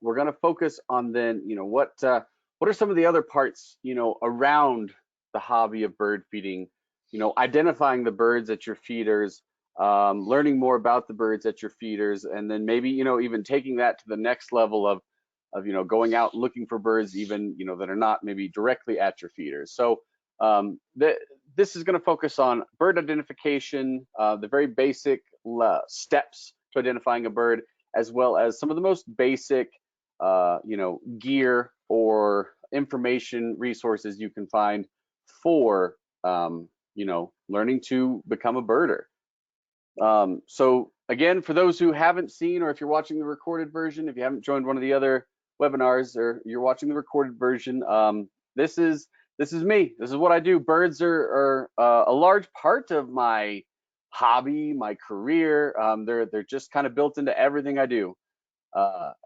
we're going to focus on then, what are some of the other parts, around the hobby of bird feeding, identifying the birds at your feeders, learning more about the birds at your feeders, and then maybe, even taking that to the next level of, going out looking for birds even, that are not maybe directly at your feeders. So this is going to focus on bird identification, the very basic steps to identifying a bird, as well as some of the most basic, gear or information resources you can find for, learning to become a birder. So again, for those who haven't seen, or if you're watching the recorded version, if you haven't joined one of the other webinars or you're watching the recorded version, this is me. This is what I do. Birds are a large part of my hobby, my career. They're just kind of built into everything I do.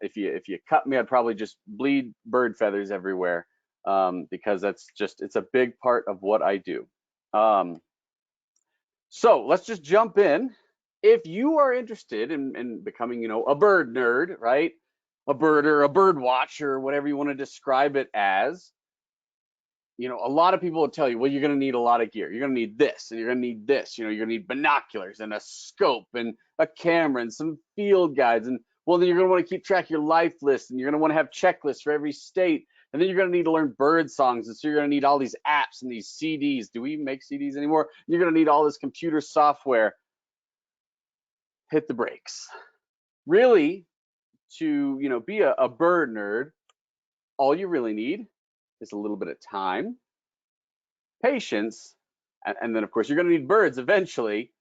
If you cut me, I'd probably just bleed bird feathers everywhere, because it's a big part of what I do. So let's just jump in. If you are interested in becoming, a bird nerd, right? A birder, a bird watcher, whatever you want to describe it as, a lot of people will tell you, well, you're going to need a lot of gear. You're going to need this, and you're going to need this. You're going to need binoculars and a scope and a camera and some field guides. And well, then you're going to want to keep track of your life list, and you're going to want to have checklists for every state. And then you're going to need to learn bird songs. And so you're going to need all these apps and these CDs. Do we even make CDs anymore? You're going to need all this computer software. Hit the brakes. Really, to be a bird nerd, all you really need is a little bit of time, patience, and then of course you're going to need birds eventually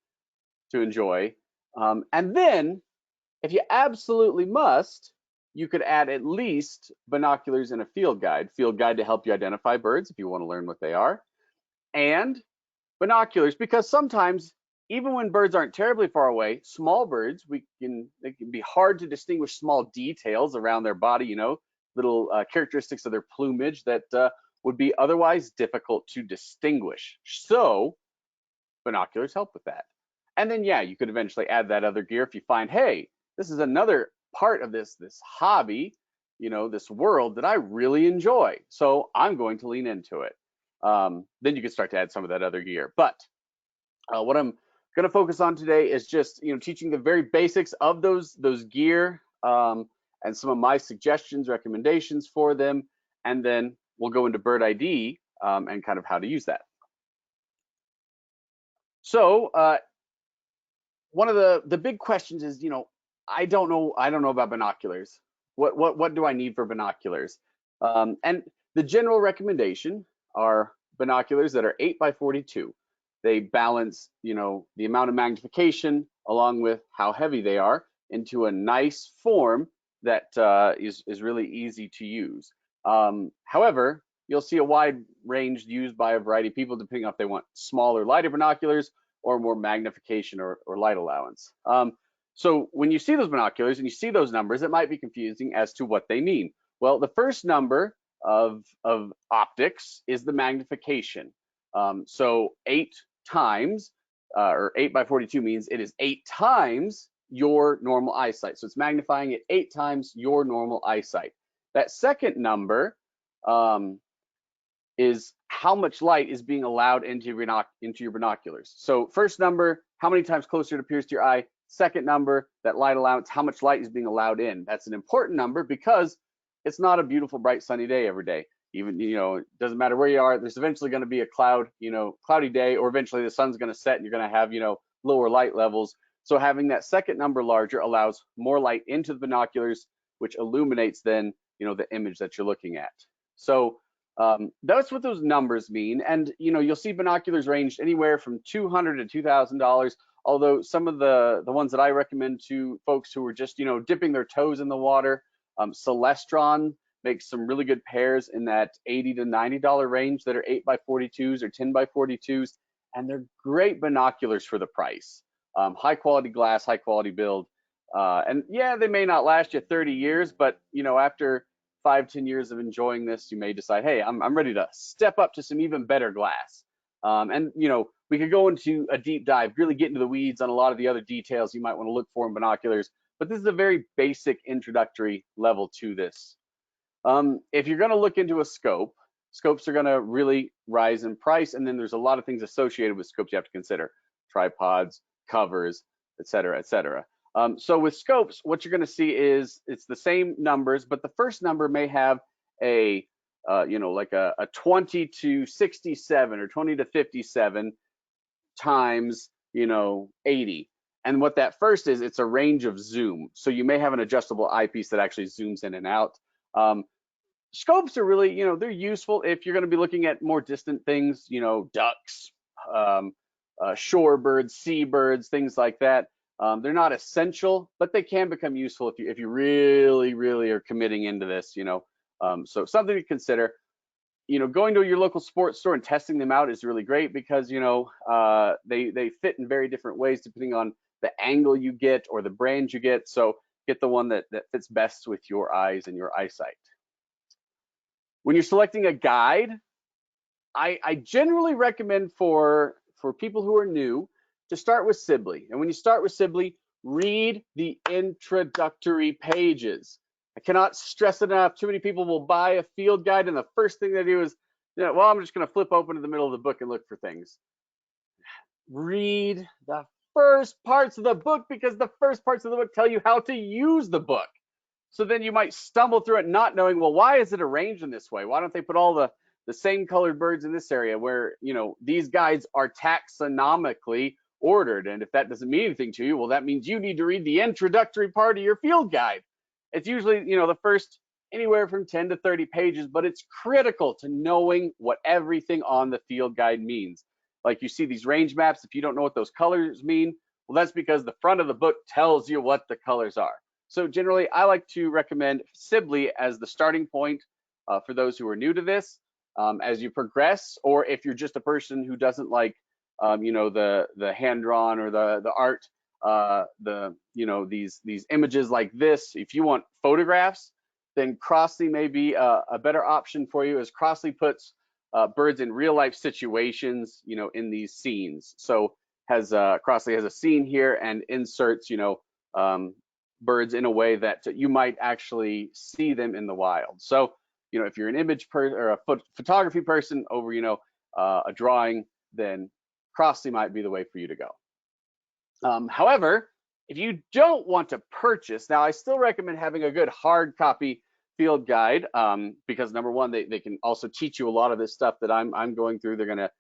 to enjoy. And then, if you absolutely must, you could add at least binoculars and a field guide to help you identify birds if you want to learn what they are, and binoculars, because sometimes even when birds aren't terribly far away, small birds, they can be hard to distinguish small details around their body, little characteristics of their plumage that would be otherwise difficult to distinguish. So binoculars help with that. And then, yeah, you could eventually add that other gear if you find, hey, this is another part of this hobby, this world that I really enjoy. So I'm going to lean into it. Then you can start to add some of that other gear. But what I'm going to focus on today is just, teaching the very basics of those gear, and some of my suggestions, recommendations for them, and then we'll go into bird ID and kind of how to use that. So one of the big questions is, I don't know about binoculars. What do I need for binoculars? And the general recommendation are binoculars that are 8x42. They balance, the amount of magnification along with how heavy they are into a nice form that is really easy to use. However, you'll see a wide range used by a variety of people depending on if they want smaller, lighter binoculars or more magnification or light allowance. So when you see those binoculars and you see those numbers, it might be confusing as to what they mean. Well, the first number of optics is the magnification. So 8 times, or 8x42 means it is 8 times your normal eyesight. So it's magnifying it 8 times your normal eyesight. That second number is how much light is being allowed into your binoculars. So first number, how many times closer it appears to your eye. Second number, that light allowance, how much light is being allowed in. That's an important number because it's not a beautiful, bright, sunny day every day. Even, it doesn't matter where you are, there's eventually going to be a cloudy day, or eventually the sun's going to set and you're going to have, lower light levels. So having that second number larger allows more light into the binoculars, which illuminates then, the image that you're looking at. So that's what those numbers mean. And, you'll see binoculars ranged anywhere from $200 to $2,000. Although some of the ones that I recommend to folks who are just, dipping their toes in the water, Celestron makes some really good pairs in that $80 to $90 range that are 8x42s or 10x42s, and they're great binoculars for the price. High quality glass, high quality build, and yeah, they may not last you 30 years, but after 5-10 years of enjoying this, you may decide, hey, I'm ready to step up to some even better glass. And we could go into a deep dive, really get into the weeds on a lot of the other details you might want to look for in binoculars. but this is a very basic introductory level to this. If you're going to look into a scope, scopes are going to really rise in price, and then there's a lot of things associated with scopes you have to consider: tripods, covers, et cetera, et cetera. So with scopes, what you're going to see is it's the same numbers, but the first number may have a like a 20 to 67 or 20 to 57 times 80. And what that first is, it's a range of zoom. So you may have an adjustable eyepiece that actually zooms in and out. Scopes are really, they're useful if you're going to be looking at more distant things, ducks, shorebirds, seabirds, things like that. They're not essential, but they can become useful if you really, really are committing into this, so something to consider. Going to your local sports store and testing them out is really great because, they fit in very different ways depending on the angle you get or the brand you get. So get the one that fits best with your eyes and your eyesight. When you're selecting a guide, I generally recommend for people who are new to start with Sibley. And when you start with Sibley, read the introductory pages. I cannot stress it enough. Too many people will buy a field guide, and the first thing they do is, well, I'm just going to flip open to the middle of the book and look for things. Read the first parts of the book, because the first parts of the book tell you how to use the book. So then you might stumble through it not knowing, well, why is it arranged in this way? Why don't they put all the same colored birds in this area where, these guides are taxonomically ordered? And if that doesn't mean anything to you, well, that means you need to read the introductory part of your field guide. It's usually, the first anywhere from 10 to 30 pages, but it's critical to knowing what everything on the field guide means. Like you see these range maps, if you don't know what those colors mean, well, that's because the front of the book tells you what the colors are. So generally, I like to recommend Sibley as the starting point for those who are new to this. As you progress, or if you're just a person who doesn't like, the hand-drawn or the art, these images like this. If you want photographs, then Crossley may be a better option for you, as Crossley puts birds in real-life situations, in these scenes. So Crossley has a scene here and inserts, birds in a way that you might actually see them in the wild. So, if you're an image person or a photography person over, a drawing, then Crossley might be the way for you to go. However, if you don't want to purchase, now I still recommend having a good hard copy field guide, because number one, they can also teach you a lot of this stuff that I'm going through. They're gonna,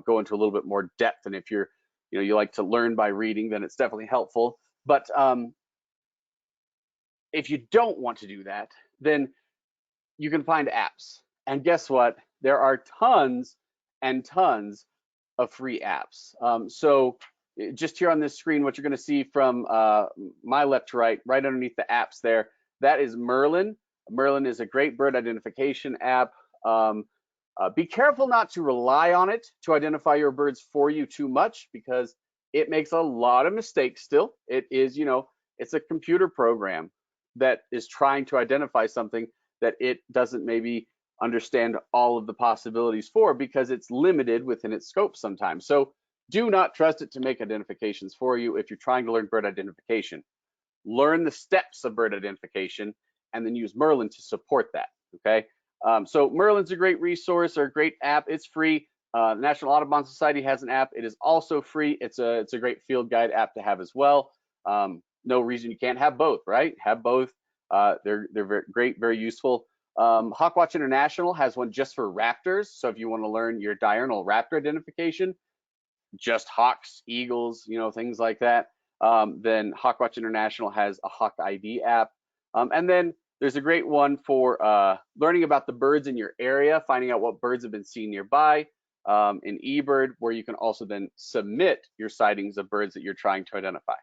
go into a little bit more depth. And if you're, you like to learn by reading, then it's definitely helpful. But if you don't want to do that, then you can find apps. And guess what? There are tons and tons of free apps. So just here on this screen, what you're going to see from my left to right underneath the apps there, that is Merlin. Merlin is a great bird identification app. Be careful not to rely on it to identify your birds for you too much, because it makes a lot of mistakes still. It is, it's a computer program that is trying to identify something that it doesn't maybe understand all of the possibilities for, because it's limited within its scope sometimes. So do not trust it to make identifications for you if you're trying to learn bird identification. Learn the steps of bird identification and then use Merlin to support that, okay? So Merlin's a great resource or a great app. It's free. National Audubon Society has an app. It is also free. It's a great field guide app to have as well. No reason you can't have both, right? Have both. They're very great, very useful. Hawkwatch International has one just for raptors. So if you want to learn your diurnal raptor identification, just hawks, eagles, things like that, then Hawkwatch International has a Hawk ID app. And then there's a great one for learning about the birds in your area, finding out what birds have been seen nearby, in eBird, where you can also then submit your sightings of birds that you're trying to identify.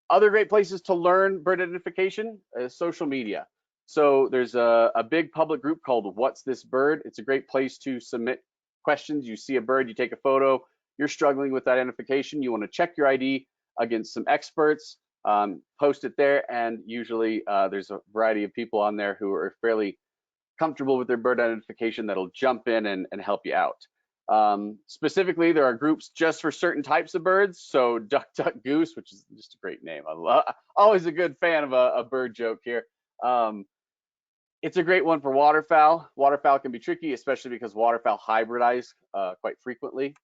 Other great places to learn bird identification is social media. So there's a big public group called What's This Bird? It's a great place to submit questions. You see a bird, you take a photo, you're struggling with identification, you want to check your ID against some experts, post it there, and usually there's a variety of people on there who are fairly comfortable with their bird identification that'll jump in and help you out. Specifically, there are groups just for certain types of birds. So duck, duck, goose, which is just a great name. Always a good fan of a bird joke here. It's a great one for waterfowl. Waterfowl can be tricky, especially because waterfowl hybridize quite frequently.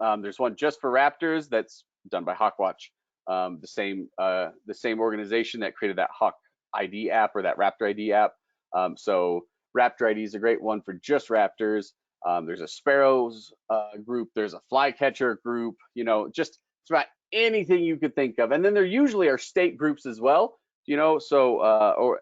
There's one just for raptors that's done by Hawkwatch, the same organization that created that Hawk ID app or that Raptor ID app. So Raptor ID is a great one for just raptors. There's a sparrows group. There's a flycatcher group. Just it's about anything you could think of. And then there usually are state groups as well. So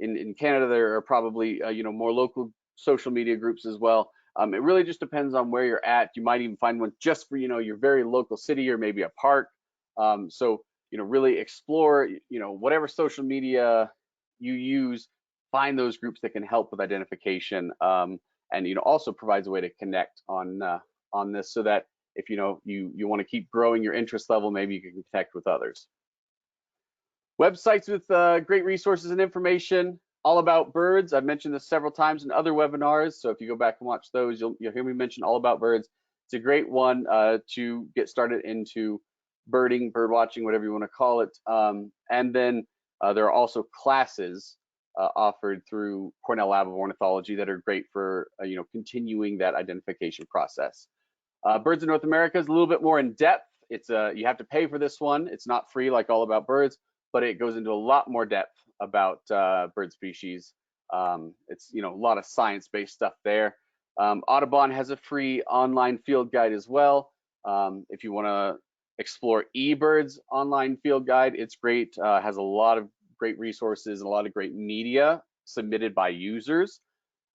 in Canada there are probably more local social media groups as well. It really just depends on where you're at. You might even find one just for your very local city or maybe a park. So really explore whatever social media you use. Find those groups that can help with identification, and also provides a way to connect on this, so that if you want to keep growing your interest level, maybe you can connect with others. Websites with great resources and information all about birds. I've mentioned this several times in other webinars, so if you go back and watch those, you'll hear me mention all about birds. It's a great one to get started into birding, bird watching, whatever you want to call it. And then there are also classes offered through Cornell Lab of Ornithology that are great for continuing that identification process. Birds in North America is a little bit more in depth. It's you have to pay for this one. It's not free like All About Birds, but it goes into a lot more depth about bird species. It's a lot of science-based stuff there. Audubon has a free online field guide as well. If you want to explore eBird's online field guide, it's great. Has a lot of great resources and a lot of great media submitted by users.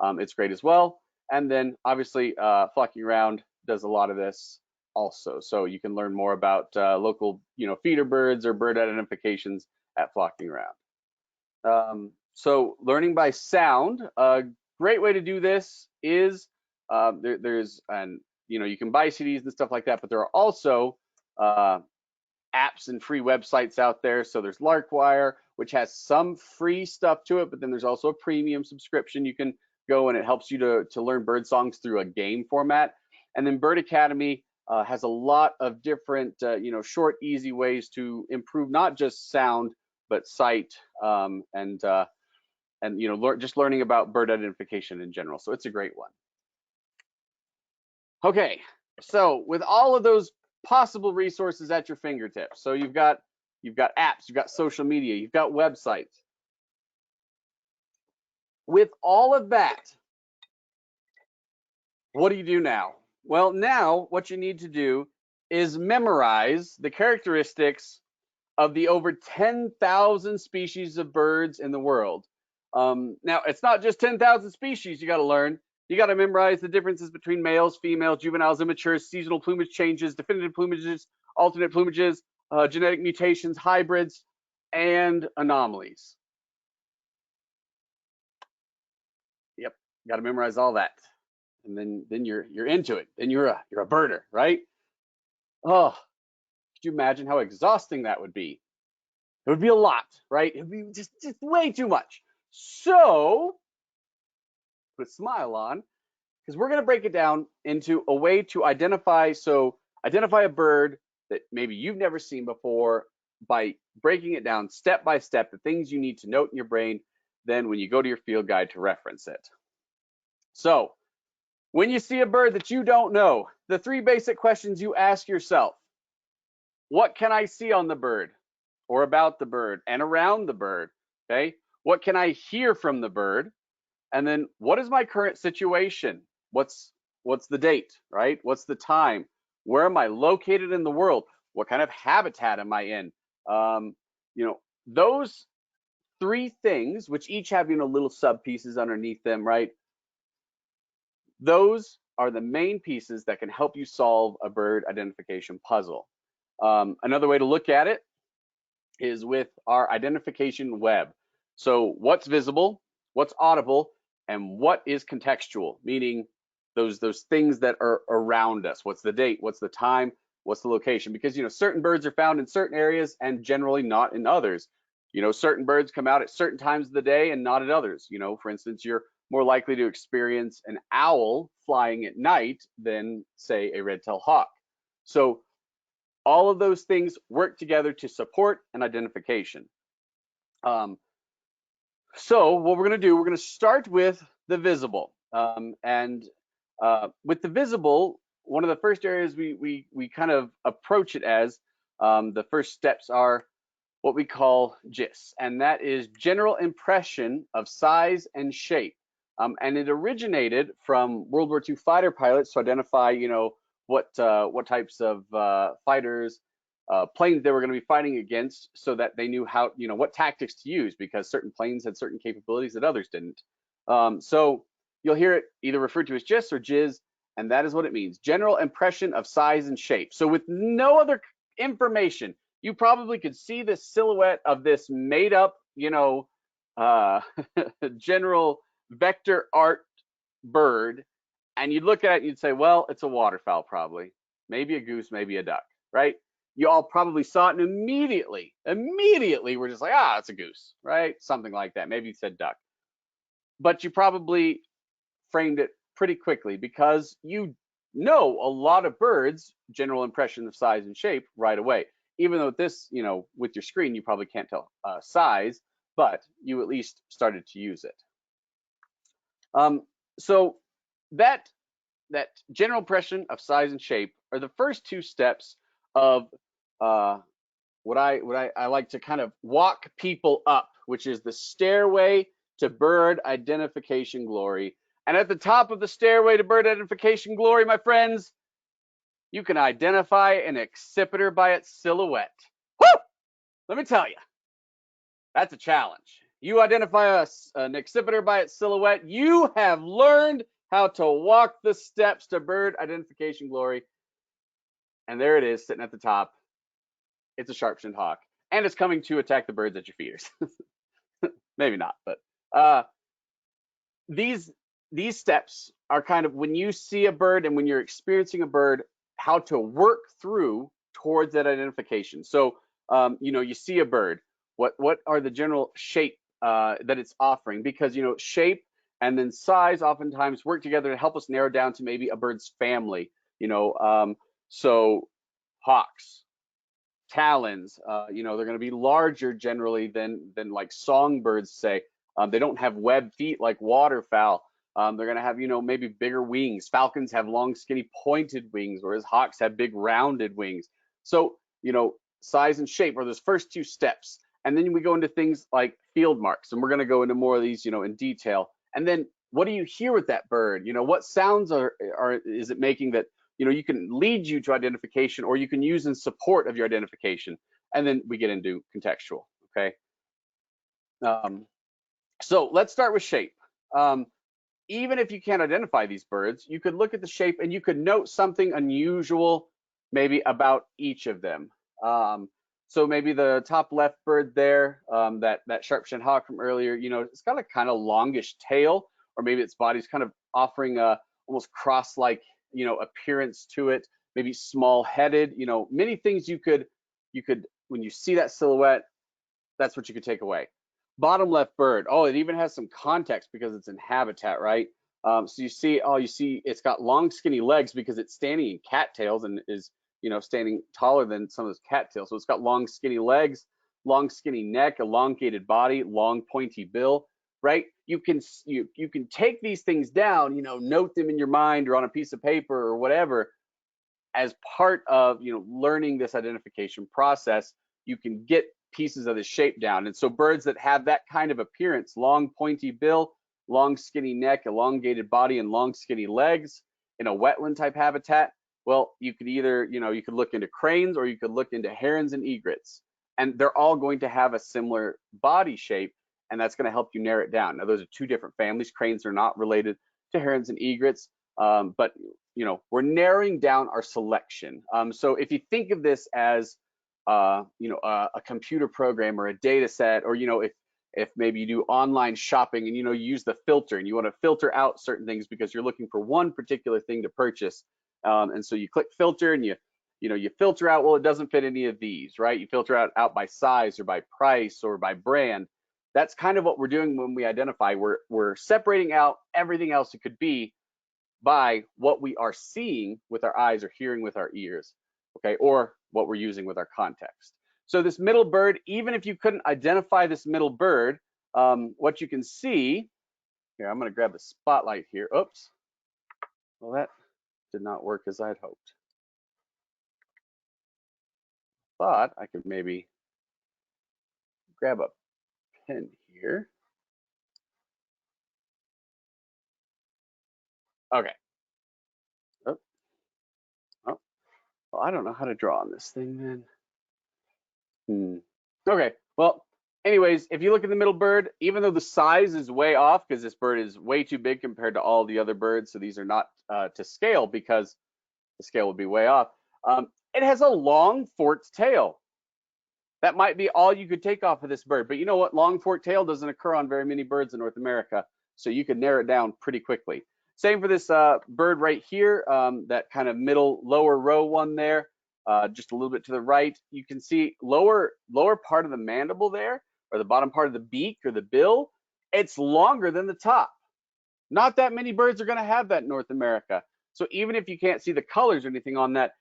It's great as well. And then obviously Flocking Around does a lot of this also. So you can learn more about local feeder birds or bird identifications at Flocking Around. So learning by sound, a great way to do this is there's you can buy CDs and stuff like that, but there are also apps and free websites out there. So there's Larkwire, which has some free stuff to it, but then there's also a premium subscription you can go, and it helps you to learn bird songs through a game format. And then Bird Academy has a lot of different short, easy ways to improve not just sound but sight, and just learning about bird identification in general. So it's a great one. Okay, so with all of those possible resources at your fingertips, so you've got apps, you've got social media, you've got websites. With all of that, what do you do now? Well, now what you need to do is memorize the characteristics of the over 10,000 species of birds in the world. Now, it's not just 10,000 species you got to learn. You got to memorize the differences between males, females, juveniles, immatures, seasonal plumage changes, definitive plumages, alternate plumages, genetic mutations, hybrids, and anomalies. Yep, got to memorize all that, and then you're into it. Then you're a birder, right? Oh, could you imagine how exhausting that would be? It would be a lot, right? It would be just way too much. So put a smile on, because we're going to break it down into a way to identify a bird that maybe you've never seen before by breaking it down step by step, the things you need to note in your brain, then when you go to your field guide to reference it. So when you see a bird that you don't know, the three basic questions you ask yourself: what can I see on the bird or about the bird and around the bird? Okay, what can I hear from the bird? And then what is my current situation? What's the date, right? What's the time? Where am I located in the world? What kind of habitat am I in? Those three things, which each have little sub pieces underneath them, right? Those are the main pieces that can help you solve a bird identification puzzle. Another way to look at it is with our identification web. So what's visible, what's audible, and what is contextual, meaning those things that are around us. What's the date? What's the time? What's the location? Because certain birds are found in certain areas and generally not in others. Certain birds come out at certain times of the day and not at others. For instance, your more likely to experience an owl flying at night than, say, a red-tailed hawk. So all of those things work together to support an identification. So what we're going to do, we're going to start with the visible. With the visible, one of the first areas we kind of approach it as, the first steps are what we call GIS, and that is general impression of size and shape. And it originated from World War II fighter pilots to identify, what types of fighters, planes they were going to be fighting against, so that they knew how, what tactics to use, because certain planes had certain capabilities that others didn't. So you'll hear it either referred to as GIS or JIS, and that is what it means: general impression of size and shape. So with no other information, you probably could see the silhouette of this made up, general vector art bird, and you'd look at it and you'd say, well, it's a waterfowl, probably, maybe a goose, maybe a duck, right? You all probably saw it and immediately we're just like, it's a goose, right? Something like that. Maybe you said duck, but you probably framed it pretty quickly, because you know a lot of birds' general impression of size and shape right away. Even though this, with your screen, you probably can't tell size, but you at least started to use it. So that general impression of size and shape are the first two steps of what I like to kind of walk people up, which is the stairway to bird identification glory. And at the top of the stairway to bird identification glory, my friends, you can identify an accipiter by its silhouette. Woo! Let me tell you, that's a challenge. You identify an accipiter by its silhouette, you have learned how to walk the steps to bird identification glory. And there it is, sitting at the top. It's a sharp-shinned hawk, and it's coming to attack the birds at your feeders. Maybe not, but these steps are kind of, when you see a bird and when you're experiencing a bird, how to work through towards that identification. So you see a bird, what are the general shape that it's offering? Because shape and then size oftentimes work together to help us narrow down to maybe a bird's family. So hawks, talons, they're going to be larger generally than like songbirds, say. They don't have webbed feet like waterfowl. They're going to have, maybe bigger wings. Falcons have long, skinny, pointed wings, whereas hawks have big, rounded wings. So, size and shape are those first two steps. And then we go into things like field marks, and we're going to go into more of these, in detail. And then what do you hear with that bird? What sounds is it making that, you can lead you to identification, or you can use in support of your identification. And then we get into contextual, okay? So let's start with shape. Even if you can't identify these birds, you could look at the shape and you could note something unusual maybe about each of them. So maybe the top left bird there, that sharp-shinned hawk from earlier, it's got a kind of longish tail, or maybe its body's kind of offering a almost cross-like, appearance to it, maybe small-headed, many things you could, when you see that silhouette, that's what you could take away. Bottom left bird, it even has some context because it's in habitat, right? So you see it's got long, skinny legs because it's standing in cattails and is, standing taller than some of those cattails. So it's got long, skinny legs, long, skinny neck, elongated body, long, pointy bill, right? You can take these things down, note them in your mind or on a piece of paper or whatever, as part of, learning this identification process. You can get pieces of the shape down. And so birds that have that kind of appearance, long pointy bill, long skinny neck, elongated body, and long skinny legs in a wetland type habitat, well, you could either, you could look into cranes, or you could look into herons and egrets, and they're all going to have a similar body shape, and that's going to help you narrow it down. Now, those are two different families. Cranes are not related to herons and egrets, but we're narrowing down our selection. So if you think of this as a computer program or a data set, or if maybe you do online shopping and you use the filter and you want to filter out certain things because you're looking for one particular thing to purchase, and so you click filter and you filter out, well, it doesn't fit any of these, right? You filter out by size or by price or by brand. That's kind of what we're doing when we identify. We're separating out everything else it could be by what we are seeing with our eyes or hearing with our ears, okay, or what we're using with our context. So this middle bird, even if you couldn't identify this middle bird, what you can see here, I'm going to grab the spotlight here. Oops. Well, that did not work as I'd hoped. Thought I could maybe grab a pen here. Okay. Oh, oh. Well, I don't know how to draw on this thing then. Okay. Well, anyways, if you look at the middle bird, even though the size is way off because this bird is way too big compared to all the other birds, so these are not to scale because the scale would be way off. It has a long forked tail. That might be all you could take off of this bird. But you know what? Long forked tail doesn't occur on very many birds in North America, so you could narrow it down pretty quickly. Same for this bird right here, that kind of middle lower row one there, just a little bit to the right. You can see lower part of the mandible there, or the bottom part of the beak or the bill. It's longer than the top. Not that many birds are going to have that in North America. So even if you can't see the colors or anything on that,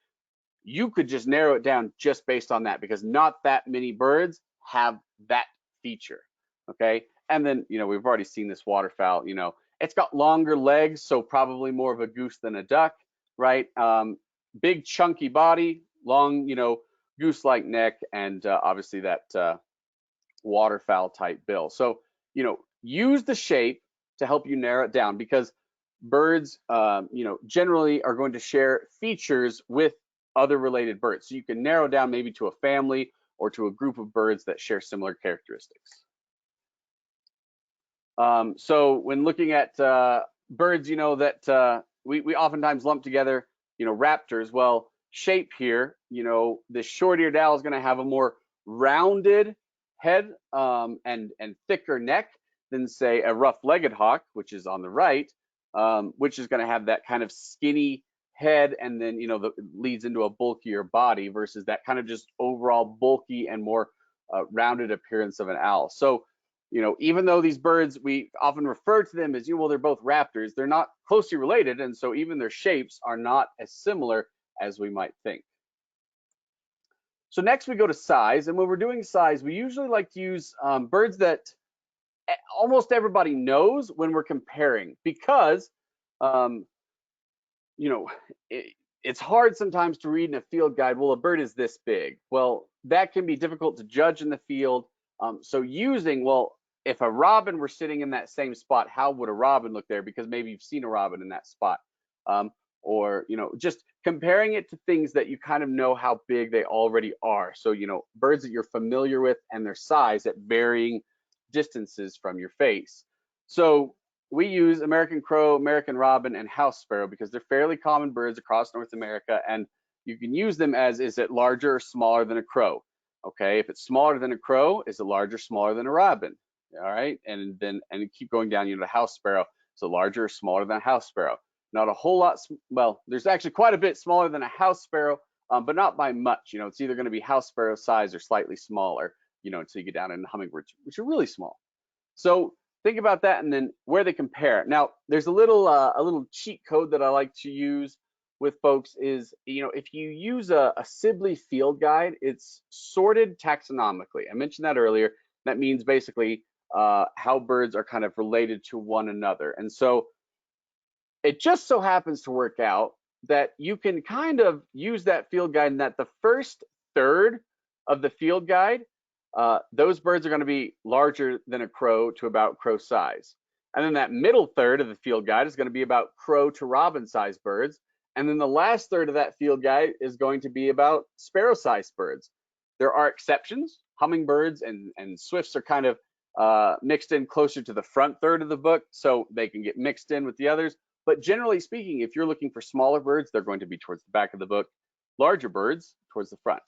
you could just narrow it down just based on that, because not that many birds have that feature. Okay. And then, we've already seen this waterfowl, it's got longer legs, so probably more of a goose than a duck, right? Big chunky body, long, goose-like neck, and obviously that waterfowl type bill. So, use the shape to help you narrow it down, because birds, generally are going to share features with other related birds. So you can narrow down maybe to a family or to a group of birds that share similar characteristics. So when looking at birds, that we oftentimes lump together, raptors. Well, shape here, this short-eared owl is going to have a more rounded head and thicker neck than, say, a rough-legged hawk, which is on the right, which is going to have that kind of skinny head, and then that leads into a bulkier body, versus that kind of just overall bulky and more rounded appearance of an owl. So even though these birds, we often refer to them as, well, they're both raptors, they're not closely related, and so even their shapes are not as similar as we might think. So next we go to size, and when we're doing size, we usually like to use birds that almost everybody knows when we're comparing, because it's hard sometimes to read in a field guide, well, a bird is this big. Well, that can be difficult to judge in the field. So using, well, if a robin were sitting in that same spot, how would a robin look there? Because maybe you've seen a robin in that spot. Or, just comparing it to things that you kind of know how big they already are. So, birds that you're familiar with and their size at varying distances from your face. So we use American crow, American robin, and house sparrow because they're fairly common birds across North America, and you can use them as, is it larger or smaller than a crow? Okay, if it's smaller than a crow, is it larger or smaller than a robin? All right, and keep going down, the house sparrow, so larger or smaller than a house sparrow? Not a whole lot, well, there's actually quite a bit smaller than a house sparrow, but not by much. It's either going to be house sparrow size or slightly smaller, until you get down into hummingbirds, which are really small. So think about that, and then where they compare. Now, there's a little cheat code that I like to use with folks is, if you use a Sibley field guide, it's sorted taxonomically. I mentioned that earlier. That means basically how birds are kind of related to one another. And so it just so happens to work out that you can kind of use that field guide, and that the first third of the field guide, those birds are going to be larger than a crow to about crow size. And then that middle third of the field guide is going to be about crow to robin sized birds. And then the last third of that field guide is going to be about sparrow sized birds. There are exceptions. Hummingbirds and swifts are kind of mixed in closer to the front third of the book, so they can get mixed in with the others. But generally speaking, if you're looking for smaller birds, they're going to be towards the back of the book. Larger birds towards the front.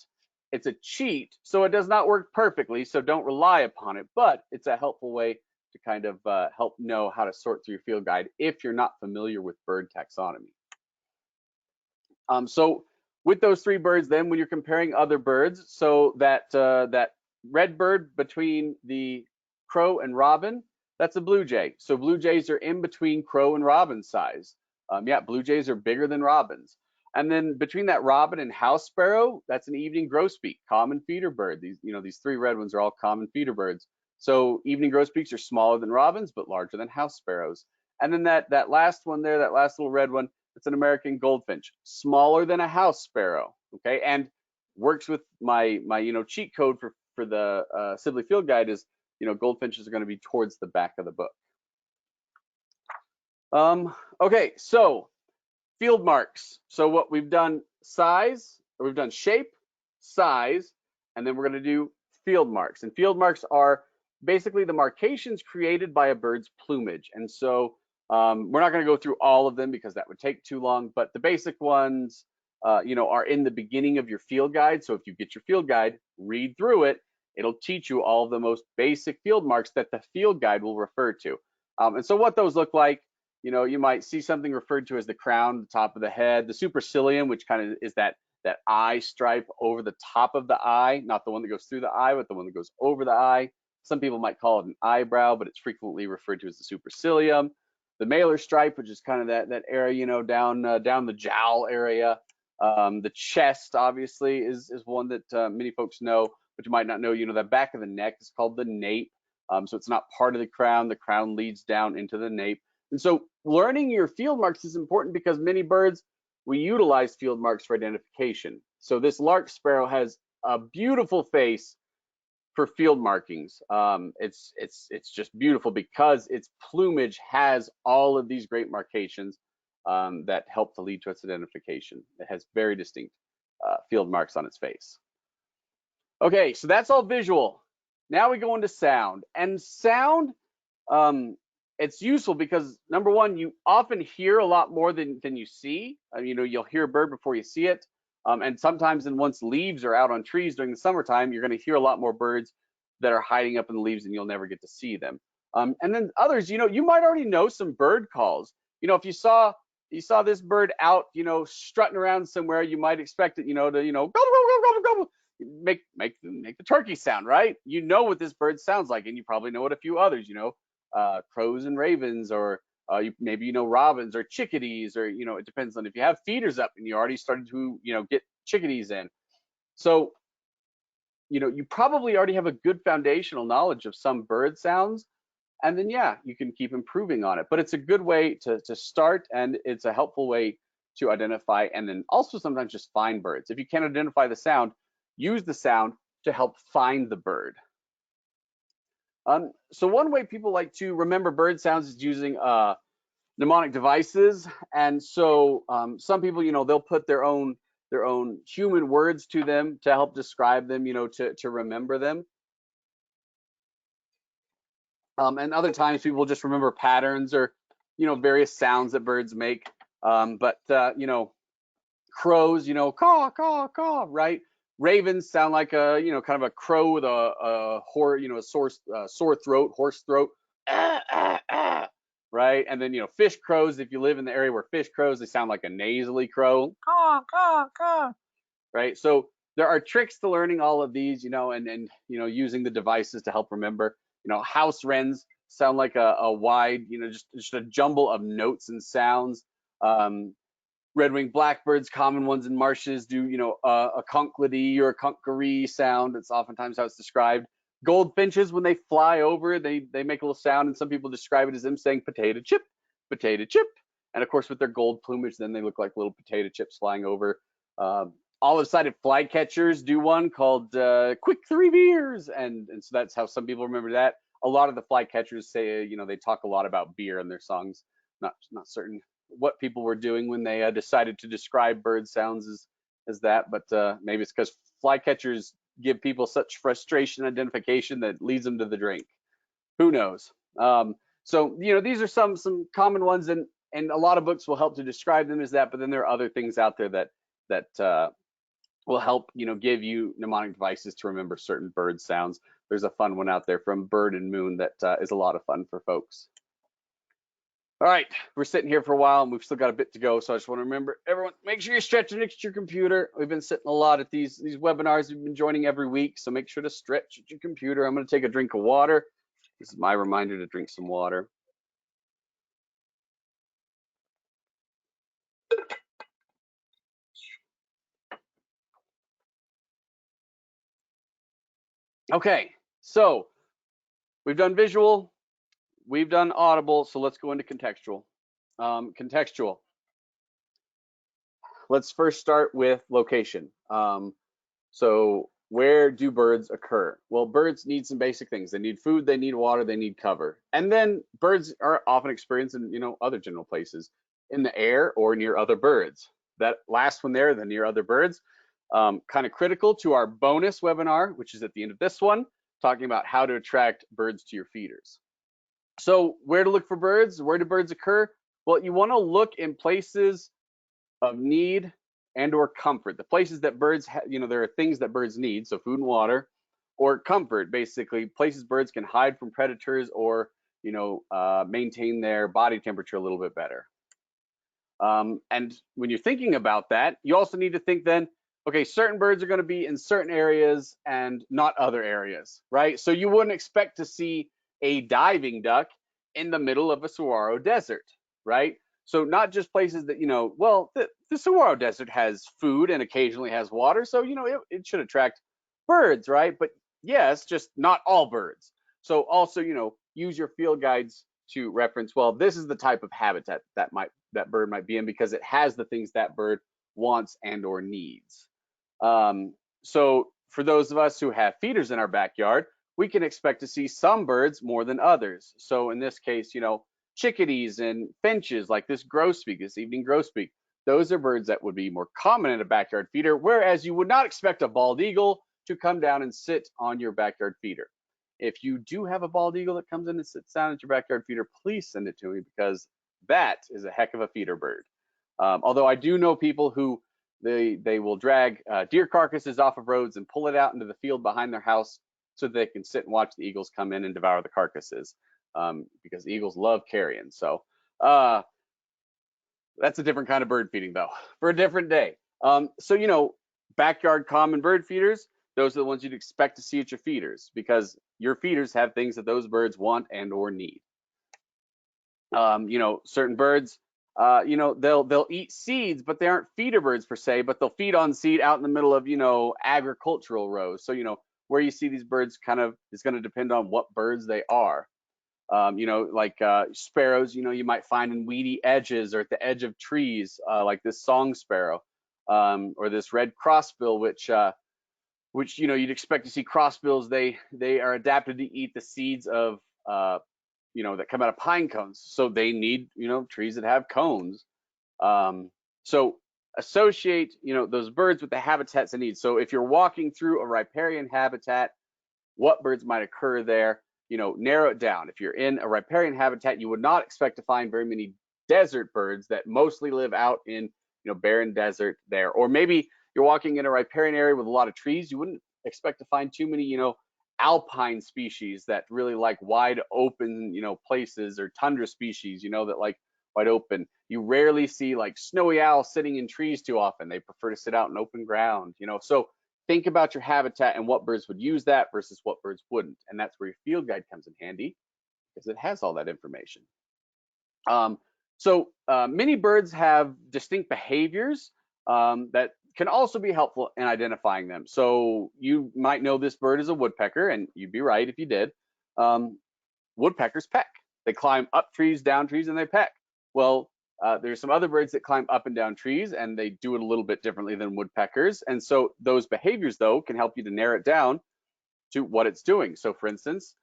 It's a cheat, so it does not work perfectly, so don't rely upon it, but it's a helpful way to kind of help know how to sort through your field guide if you're not familiar with bird taxonomy. So with those three birds, then when you're comparing other birds, so that red bird between the crow, and robin, that's a blue jay. So blue jays are in between crow and robin size. Yeah, blue jays are bigger than robins. And then between that robin and house sparrow, that's an evening grosbeak, common feeder bird. These three red ones are all common feeder birds. So evening grosbeaks are smaller than robins, but larger than house sparrows. And then that last one there, that last little red one, it's an American goldfinch, smaller than a house sparrow. Okay, and works with my cheat code for the Sibley Field Guide is goldfinches are going to be towards the back of the book. Okay, so field marks. So what we've done size, or we've done shape, size, and then we're going to do field marks. And field marks are basically the markations created by a bird's plumage. And so we're not going to go through all of them because that would take too long, but the basic ones are in the beginning of your field guide. So if you get your field guide, read through it, it'll teach you all of the most basic field marks that the field guide will refer to. And so what those look like, you might see something referred to as the crown, the top of the head, the supercilium, which kind of is that eye stripe over the top of the eye, not the one that goes through the eye, but the one that goes over the eye. Some people might call it an eyebrow, but it's frequently referred to as the supercilium. The malar stripe, which is kind of that area, down the jowl area. The chest, obviously, is one that many folks know, but you might not know. The back of the neck is called the nape. So it's not part of the crown. The crown leads down into the nape. And so learning your field marks is important because many birds, we utilize field marks for identification. So this lark sparrow has a beautiful face for field markings. It's just beautiful because its plumage has all of these great markations that help to lead to its identification. It has very distinct field marks on its face. Okay, so that's all visual. Now we go into sound. And sound, it's useful because number one, you often hear a lot more than you see. You'll hear a bird before you see it. And sometimes once leaves are out on trees during the summertime, you're going to hear a lot more birds that are hiding up in the leaves and you'll never get to see them. And then others, you might already know some bird calls. If you saw this bird out, strutting around somewhere, you might expect it, to, gobble, gobble, gobble, gobble, make the turkey sound, right? You know what this bird sounds like, and you probably know what a few others, crows and ravens, or maybe robins or chickadees, or it depends on if you have feeders up and you already started to get chickadees in. So you probably already have a good foundational knowledge of some bird sounds, and then you can keep improving on it. But it's a good way to start, and it's a helpful way to identify and then also sometimes just find birds. If you can't identify the sound, use the sound to help find the bird. So one way people like to remember bird sounds is using mnemonic devices. And so some people, they'll put their own human words to them to help describe them, to remember them. And other times people just remember patterns or, various sounds that birds make. But crows, caw, caw, caw, right? Ravens sound like a, kind of a crow with a sore throat, hoarse throat, right? And then, fish crows, if you live in the area where fish crows, they sound like a nasally crow, caw, caw, caw, right? So there are tricks to learning all of these, and using the devices to help remember. House wrens sound like a wide, just a jumble of notes and sounds. Red-winged blackbirds, common ones in marshes, do a conkledy or a conkaree sound. It's oftentimes how it's described. Goldfinches, when they fly over, they make a little sound, and some people describe it as them saying potato chip, potato chip. And of course, with their gold plumage, then they look like little potato chips flying over. Olive-sided flycatchers do one called quick three beers, and so that's how some people remember that. A lot of the flycatchers say, they talk a lot about beer in their songs. Not certain what people were doing when they decided to describe bird sounds as that, but maybe it's because flycatchers give people such frustration identification that leads them to the drink. Who knows? So these are some common ones, and a lot of books will help to describe them as that, but then there are other things out there that will help give you mnemonic devices to remember certain bird sounds. There's a fun one out there from Bird and Moon that is a lot of fun for folks. All right, we're sitting here for a while and we've still got a bit to go, so I just want to remember everyone, make sure you're stretching next to your computer. We've been sitting a lot at these webinars we've been joining every week, so make sure to stretch at your computer. I'm going to take a drink of water. This is my reminder to drink some water. Okay, so we've done visual, we've done audible, so let's go into contextual. Contextual. Let's first start with location. So where do birds occur? Well, birds need some basic things. They need food, they need water, they need cover. And then birds are often experienced in, other general places, in the air or near other birds. That last one there, the near other birds, kind of critical to our bonus webinar, which is at the end of this one, talking about how to attract birds to your feeders. So where to look for birds? Where do birds occur? Well, you want to look in places of need and or comfort. The places that birds there are things that birds need, so food and water, or comfort, basically places birds can hide from predators or maintain their body temperature a little bit better. And when you're thinking about that, you also need to think then, okay, certain birds are going to be in certain areas and not other areas, right? So you wouldn't expect to see a diving duck in the middle of a saguaro desert, right? So not just places that, well, the saguaro desert has food and occasionally has water, so, it should attract birds, right? But yes, just not all birds. So also, use your field guides to reference, well, this is the type of habitat that bird might be in because it has the things that bird wants and or needs. So for those of us who have feeders in our backyard, we can expect to see some birds more than others. So in this case, chickadees and finches, like this grosbeak, this evening grosbeak, those are birds that would be more common in a backyard feeder, whereas you would not expect a bald eagle to come down and sit on your backyard feeder. If you do have a bald eagle that comes in and sits down at your backyard feeder, please send it to me because that is a heck of a feeder bird. Although I do know people who they will drag deer carcasses off of roads and pull it out into the field behind their house so they can sit and watch the eagles come in and devour the carcasses, because the eagles love carrion. So that's a different kind of bird feeding though, for a different day. So backyard common bird feeders, those are the ones you'd expect to see at your feeders because your feeders have things that those birds want and or need. Certain birds, they'll eat seeds, but they aren't feeder birds per se, but they'll feed on seed out in the middle of, agricultural rows. So, where you see these birds kind of is going to depend on what birds they are. Like sparrows, you might find in weedy edges or at the edge of trees, like this song sparrow, or this red crossbill, which you'd expect to see crossbills. They are adapted to eat the seeds of that come out of pine cones. So they need, trees that have cones. So associate, those birds with the habitats they need. So if you're walking through a riparian habitat, what birds might occur there? Narrow it down. If you're in a riparian habitat, you would not expect to find very many desert birds that mostly live out in, barren desert there. Or maybe you're walking in a riparian area with a lot of trees. You wouldn't expect to find too many, alpine species that really like wide open, places, or tundra species, that like wide open. You rarely see like snowy owls sitting in trees too often. They prefer to sit out in open ground, So think about your habitat and what birds would use that versus what birds wouldn't. And that's where your field guide comes in handy because it has all that information. So many birds have distinct behaviors that can also be helpful in identifying them. So you might know this bird is a woodpecker, and you'd be right if you did. Woodpeckers peck. They climb up trees, down trees, and they peck. Well, there's some other birds that climb up and down trees, and they do it a little bit differently than woodpeckers. And so those behaviors, though, can help you to narrow it down to what it's doing. So for instance,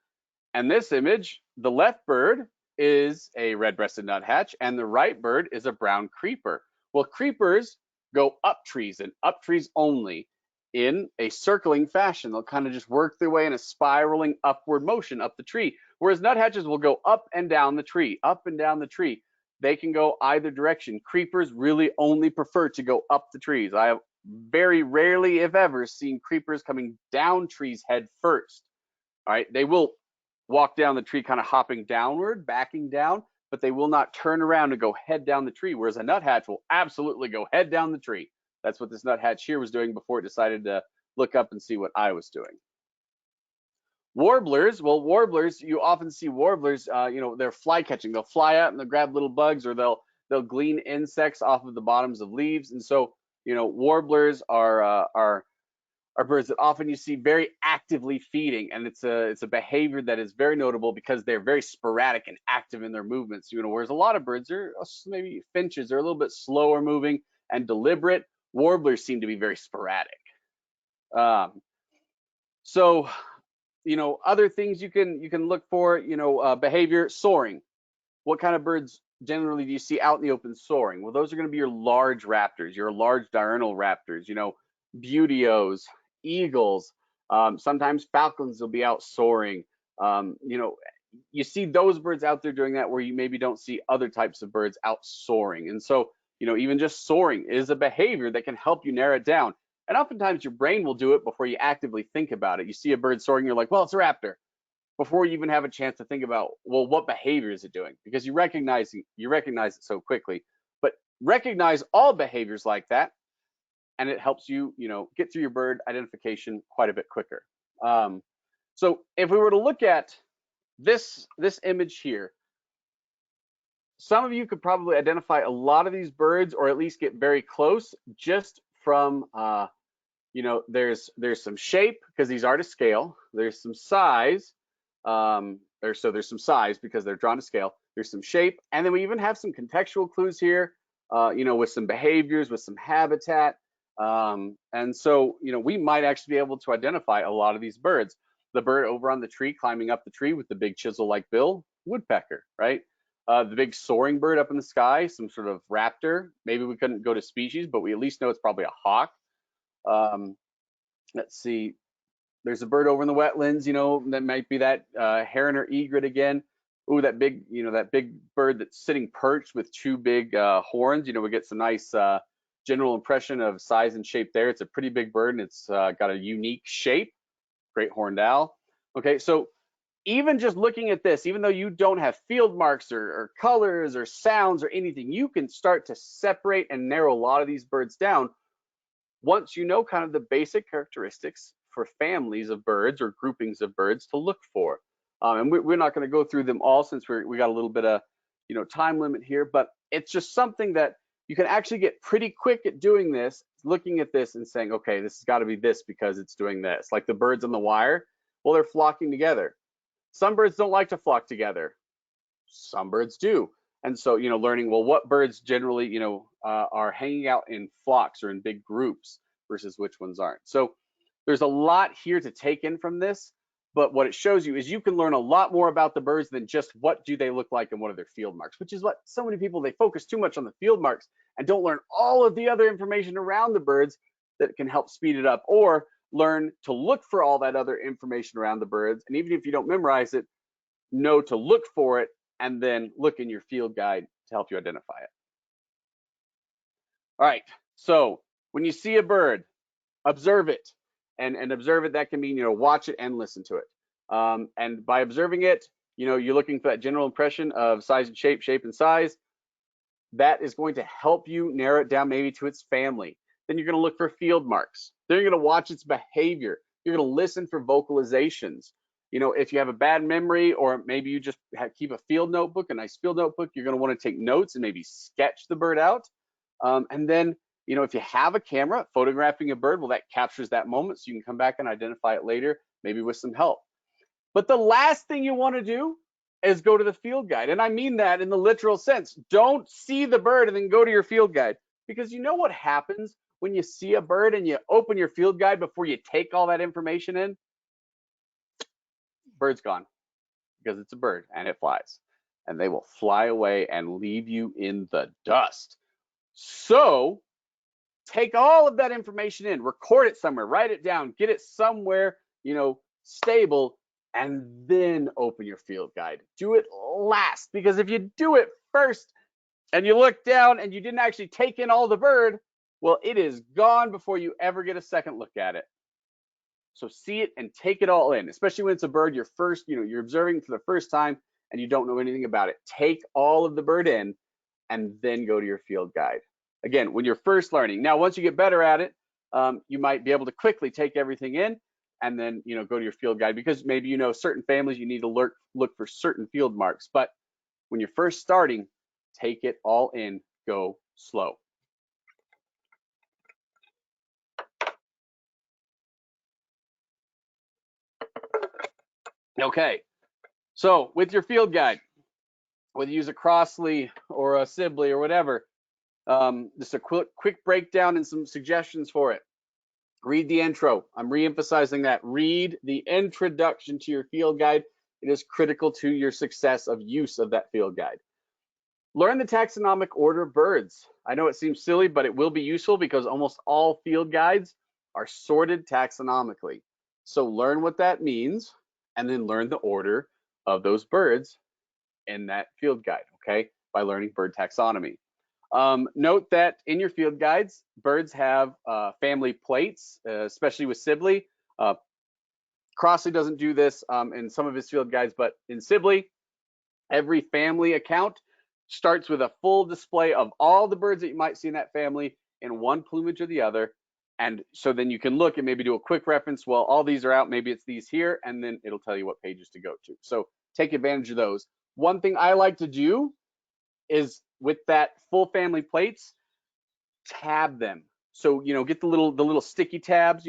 in this image, the left bird is a red-breasted nuthatch, and the right bird is a brown creeper. Well, creepers go up trees and up trees only in a circling fashion. They'll kind of just work their way in a spiraling upward motion up the tree, whereas nuthatches will go up and down the tree, up and down the tree. They can go either direction. Creepers really only prefer to go up the trees. I have very rarely, if ever, seen creepers coming down trees head first. All right, they will walk down the tree kind of hopping downward, backing down, but they will not turn around and go head down the tree, whereas a nuthatch will absolutely go head down the tree. That's what this nuthatch here was doing before it decided to look up and see what I was doing. Warblers, well, warblers, you often see warblers, they're fly catching. They'll fly out and they'll grab little bugs, or they'll glean insects off of the bottoms of leaves. And so, warblers are birds that often you see very actively feeding, and it's a behavior that is very notable because they're very sporadic and active in their movements. Whereas a lot of birds are, maybe finches, are a little bit slower moving and deliberate. Warblers seem to be very sporadic. Um, so other things you can look for, behavior, soaring. What kind of birds generally do you see out in the open soaring? Well, those are going to be your large raptors, your large diurnal raptors, buteos, eagles, sometimes falcons will be out soaring. You see those birds out there doing that where you maybe don't see other types of birds out soaring. And so, even just soaring is a behavior that can help you narrow it down. And oftentimes your brain will do it before you actively think about it. You see a bird soaring, you're like, well, it's a raptor, before you even have a chance to think about, well, what behavior is it doing? Because you recognize it so quickly. But recognize all behaviors like that, and it helps you, get through your bird identification quite a bit quicker. So if we were to look at this image here, some of you could probably identify a lot of these birds, or at least get very close, just from there's some shape, because these are to scale. There's some size, there's some size because they're drawn to scale. There's some shape, and then we even have some contextual clues here, with some behaviors, with some habitat. And so, we might actually be able to identify a lot of these birds. The bird over on the tree, climbing up the tree with the big chisel-like bill, woodpecker, right? The big soaring bird up in the sky, some sort of raptor. Maybe we couldn't go to species, but we at least know it's probably a hawk. Let's see. There's a bird over in the wetlands, that might be that heron or egret again. Ooh, that big bird that's sitting perched with two big horns. We get some nice general impression of size and shape there. It's a pretty big bird, and it's got a unique shape. Great horned owl. Okay, so even just looking at this, even though you don't have field marks or colors or sounds or anything, you can start to separate and narrow a lot of these birds down once you know kind of the basic characteristics for families of birds or groupings of birds to look for. And we're not going to go through them all, since we got a little bit of time limit here, but it's just something that you can actually get pretty quick at doing this, looking at this and saying, okay, this has got to be this because it's doing this. Like the birds on the wire, well, they're flocking together. Some birds don't like to flock together. Some birds do. And so, learning, well, what birds generally, are hanging out in flocks or in big groups versus which ones aren't. So there's a lot here to take in from this, but what it shows you is you can learn a lot more about the birds than just what do they look like and what are their field marks, which is what so many people, they focus too much on the field marks and don't learn all of the other information around the birds that can help speed it up, or learn to look for all that other information around the birds. And even if you don't memorize it, know to look for it and then look in your field guide to help you identify it. All right, so when you see a bird, observe it. And observe it, that can mean, watch it and listen to it. And by observing it, you're looking for that general impression of size and shape, shape and size. That is going to help you narrow it down maybe to its family. Then you're going to look for field marks. Then you're going to watch its behavior. You're going to listen for vocalizations. If you have a bad memory, or maybe you just keep a field notebook, a nice field notebook, you're going to want to take notes and maybe sketch the bird out. And then, if you have a camera photographing a bird, well, that captures that moment, so you can come back and identify it later, maybe with some help. But the last thing you want to do is go to the field guide. And I mean that in the literal sense. Don't see the bird and then go to your field guide, because you know what happens when you see a bird and you open your field guide before you take all that information in? Bird's gone, because it's a bird and it flies, and they will fly away and leave you in the dust. So take all of that information in, record it somewhere, write it down, get it somewhere, stable, and then open your field guide. Do it last, because if you do it first and you look down and you didn't actually take in all the bird, well, it is gone before you ever get a second look at it. So see it and take it all in, especially when it's a bird you're observing for the first time and you don't know anything about it. Take all of the bird in and then go to your field guide. Again, when you're first learning. Now, once you get better at it, you might be able to quickly take everything in and then, go to your field guide, because maybe certain families you need to look for certain field marks. But when you're first starting, take it all in, go slow. Okay, so with your field guide, whether you use a Crossley or a Sibley or whatever, just a quick breakdown and some suggestions for it. Read the intro. I'm re-emphasizing that. Read the introduction to your field guide. It is critical to your success of use of that field guide. Learn the taxonomic order of birds. I know it seems silly, but it will be useful because almost all field guides are sorted taxonomically. So learn what that means, and then learn the order of those birds in that field guide, okay, by learning bird taxonomy. Note that in your field guides, birds have family plates, especially with Sibley. Crossley doesn't do this in some of his field guides, but in Sibley, every family account starts with a full display of all the birds that you might see in that family in one plumage or the other. And so then you can look and maybe do a quick reference. Well, all these are out, maybe it's these here, and then it'll tell you what pages to go to. So take advantage of those. One thing I like to do is with that full family plates, tab them. So, get the little sticky tabs,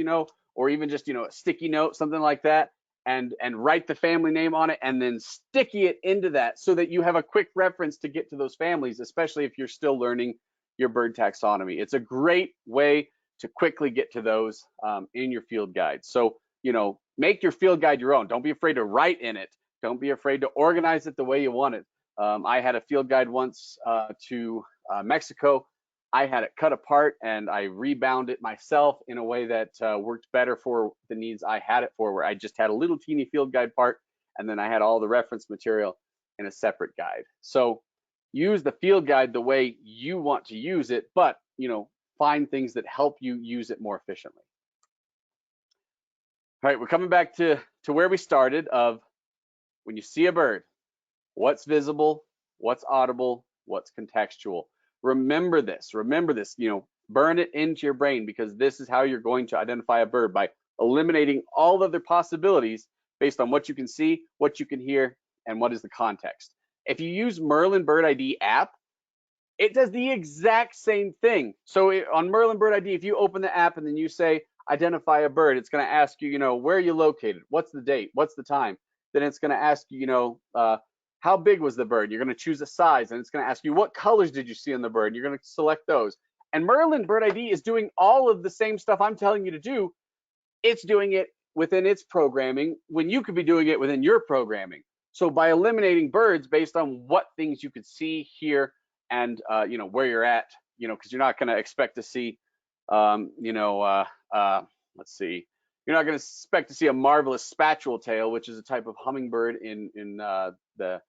or even just, a sticky note, something like that, and write the family name on it, and then sticky it into that so that you have a quick reference to get to those families, especially if you're still learning your bird taxonomy. It's a great way to quickly get to those in your field guide. So, make your field guide your own. Don't be afraid to write in it. Don't be afraid to organize it the way you want it. I had a field guide once to Mexico. I had it cut apart and I rebound it myself in a way that worked better for the needs I had it for, where I just had a little teeny field guide part, and then I had all the reference material in a separate guide. So use the field guide the way you want to use it, but find things that help you use it more efficiently. All right, we're coming back to where we started of when you see a bird, what's visible, what's audible, what's contextual. Remember this, burn it into your brain, because this is how you're going to identify a bird, by eliminating all other possibilities based on what you can see, what you can hear, and what is the context. If you use Merlin Bird ID app, it does the exact same thing. So on Merlin Bird ID, if you open the app and then you say, identify a bird, it's going to ask you, where are you located? What's the date? What's the time? Then it's going to ask you, how big was the bird? You're going to choose a size, and it's going to ask you, what colors did you see on the bird? You're going to select those. And Merlin Bird ID is doing all of the same stuff I'm telling you to do. It's doing it within its programming when you could be doing it within your programming. So by eliminating birds based on what things you could see, hear, and where you're at, because you're not going to expect to see, let's see, you're not going to expect to see a marvelous spatule tail, which is a type of hummingbird in the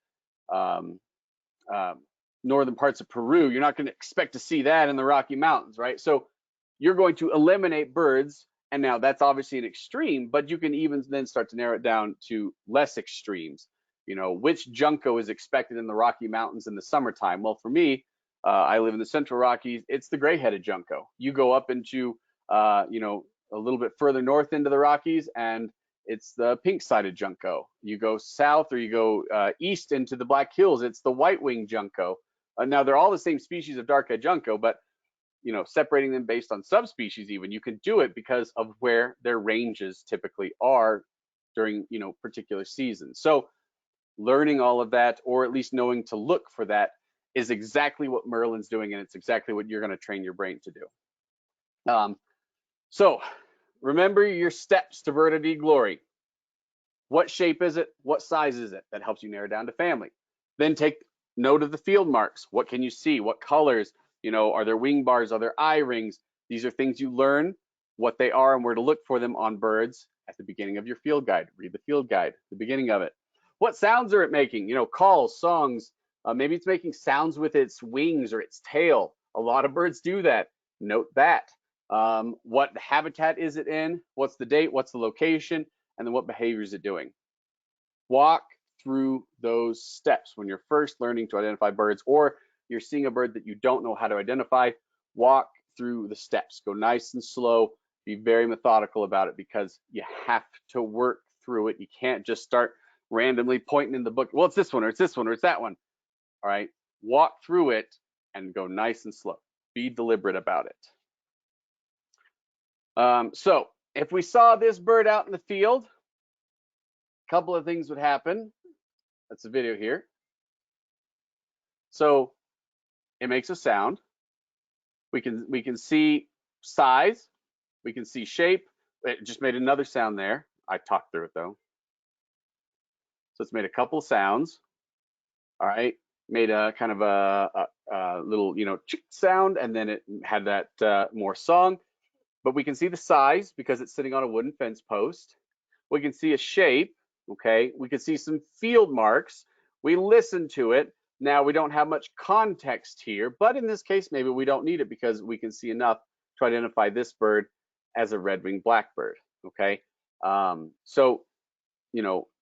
northern parts of Peru. You're not going to expect to see that in the Rocky Mountains, right? So you're going to eliminate birds, and now that's obviously an extreme, but you can even then start to narrow it down to less extremes. Which junco is expected in the Rocky Mountains in the summertime? Well, for me, I live in the Central Rockies. It's the gray-headed junco. You go up into, a little bit further north into the Rockies, and it's the pink-sided junco. You go south, or you go east into the Black Hills, it's the white-winged junco. Now, they're all the same species of dark-eyed junco, but separating them based on subspecies, even, you can do it because of where their ranges typically are during particular seasons. So learning all of that, or at least knowing to look for that, is exactly what Merlin's doing, and it's exactly what you're going to train your brain to do. So remember your steps to bird ID glory. What shape is it? What size is it? That helps you narrow down to family. Then take note of the field marks. What can you see? What colors? Are there wing bars? Are there eye rings? These are things you learn what they are and where to look for them on birds at the beginning of your field guide. Read the field guide, the beginning of it. What sounds are it making? Calls, songs. Maybe it's making sounds with its wings or its tail. A lot of birds do that. Note that. What habitat is it in? What's the date? What's the location? And then what behavior is it doing? Walk through those steps when you're first learning to identify birds, or you're seeing a bird that you don't know how to identify. Walk through the steps. Go nice and slow. Be very methodical about it because you have to work through it. You can't just start randomly pointing in the book. Well, it's this one, or it's this one, or it's that one. All right. Walk through it and go nice and slow. Be deliberate about it. So if we saw this bird out in the field, a couple of things would happen. That's a video here. So it makes a sound. We can see size. We can see shape. It just made another sound there. I talked through it though. So it's made a couple sounds. All right. Made a kind of a little, chick sound, and then it had that more song. But we can see the size because it's sitting on a wooden fence post. We can see a shape, okay? We can see some field marks. We listen to it. Now, we don't have much context here, but in this case, maybe we don't need it because we can see enough to identify this bird as a red-winged blackbird, okay? So,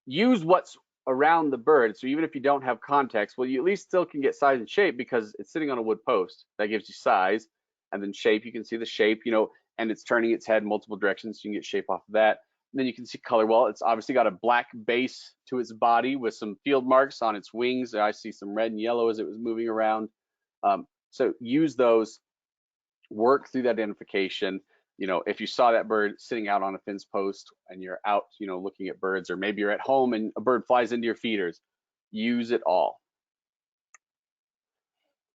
use what's around the bird. So even if you don't have context, well, you at least still can get size and shape because it's sitting on a wood post. That gives you size. And then shape, you can see the shape, and it's turning its head in multiple directions. So you can get shape off of that. And then you can see color. Well, it's obviously got a black base to its body with some field marks on its wings. I see some red and yellow as it was moving around. So use those, work through that identification. If you saw that bird sitting out on a fence post and you're out, looking at birds, or maybe you're at home and a bird flies into your feeders, use it all.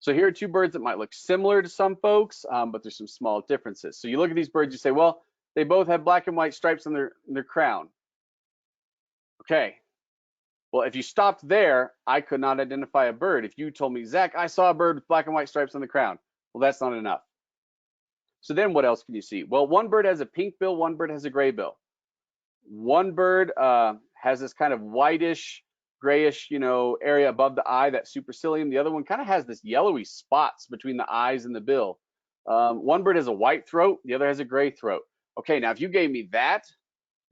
So here are two birds that might look similar to some folks, but there's some small differences. So you look at these birds, you say, well, they both have black and white stripes on their crown. Okay. Well, if you stopped there, I could not identify a bird. If you told me, Zach, I saw a bird with black and white stripes on the crown, well, that's not enough. So then what else can you see? Well, one bird has a pink bill, one bird has a gray bill. One bird has this kind of whitish, grayish, area above the eye, that supercilium. The other one kind of has this yellowy spots between the eyes and the bill. One bird has a white throat, the other has a gray throat. Okay, now if you gave me that,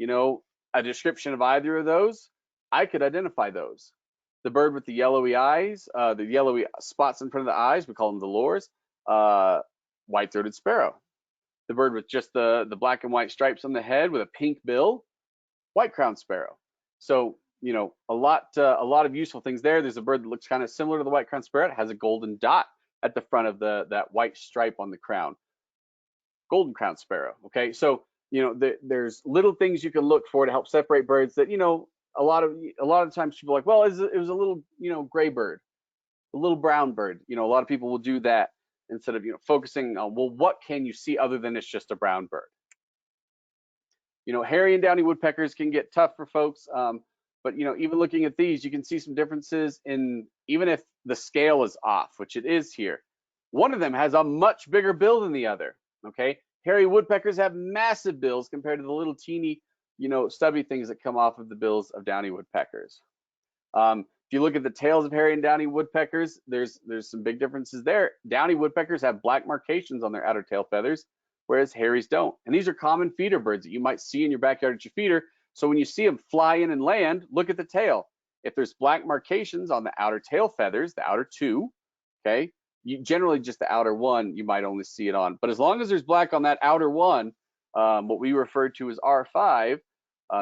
a description of either of those, I could identify those. The bird with the yellowy eyes, the yellowy spots in front of the eyes, we call them the lores, white-throated sparrow. The bird with just the black and white stripes on the head with a pink bill, white-crowned sparrow. So, a lot of useful things there. There's a bird that looks kind of similar to the white-crowned sparrow. It has a golden dot at the front of that white stripe on the crown. Golden-crowned sparrow. Okay, so there's little things you can look for to help separate birds that a lot of times people are like, well, it was a little gray bird, a little brown bird. A lot of people will do that instead of focusing on, well, what can you see other than it's just a brown bird. Hairy and downy woodpeckers can get tough for folks, but even looking at these, you can see some differences in, even if the scale is off, which it is here. One of them has a much bigger bill than the other. Okay, hairy woodpeckers have massive bills compared to the little teeny, stubby things that come off of the bills of downy woodpeckers. If you look at the tails of hairy and downy woodpeckers, there's some big differences there. Downy woodpeckers have black marcations on their outer tail feathers, whereas hairies don't. And these are common feeder birds that you might see in your backyard at your feeder. So when you see them fly in and land, look at the tail. If there's black marcations on the outer tail feathers, the outer two, okay, generally just the outer one, you might only see it on. But as long as there's black on that outer one, what we refer to as R5,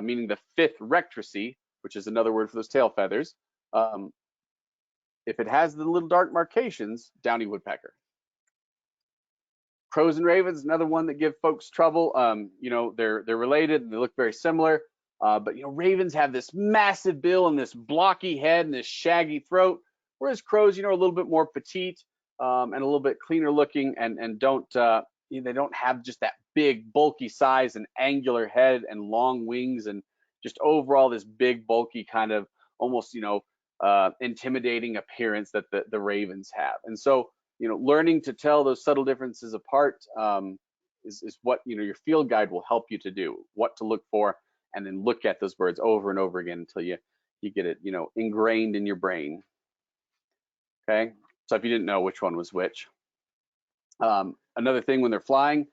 meaning the fifth rectrice, which is another word for those tail feathers, if it has the little dark marcations, downy woodpecker. Crows and ravens, another one that give folks trouble. They're related and they look very similar. But ravens have this massive bill and this blocky head and this shaggy throat, whereas crows, are a little bit more petite and a little bit cleaner looking, and don't they don't have just that big bulky size and angular head and long wings and just overall this big bulky kind of almost intimidating appearance that the ravens have. And so learning to tell those subtle differences apart is what your field guide will help you to do, what to look for, and then look at those birds over and over again until you get it ingrained in your brain. Okay, so if you didn't know which one was which. Another thing when they're flying,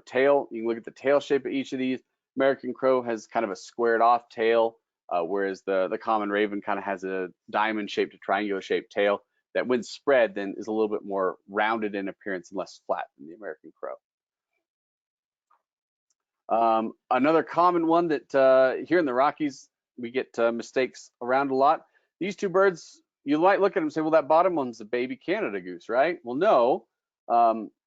tail, you can look at the tail shape of each of these. American crow has kind of a squared off tail, whereas the common raven kind of has a diamond shaped to triangular shaped tail that when spread then is a little bit more rounded in appearance and less flat than the American crow. Another common one that here in the Rockies, we get mistakes around a lot. These two birds, you might look at them and say, well, that bottom one's a baby Canada goose, right? Well, no,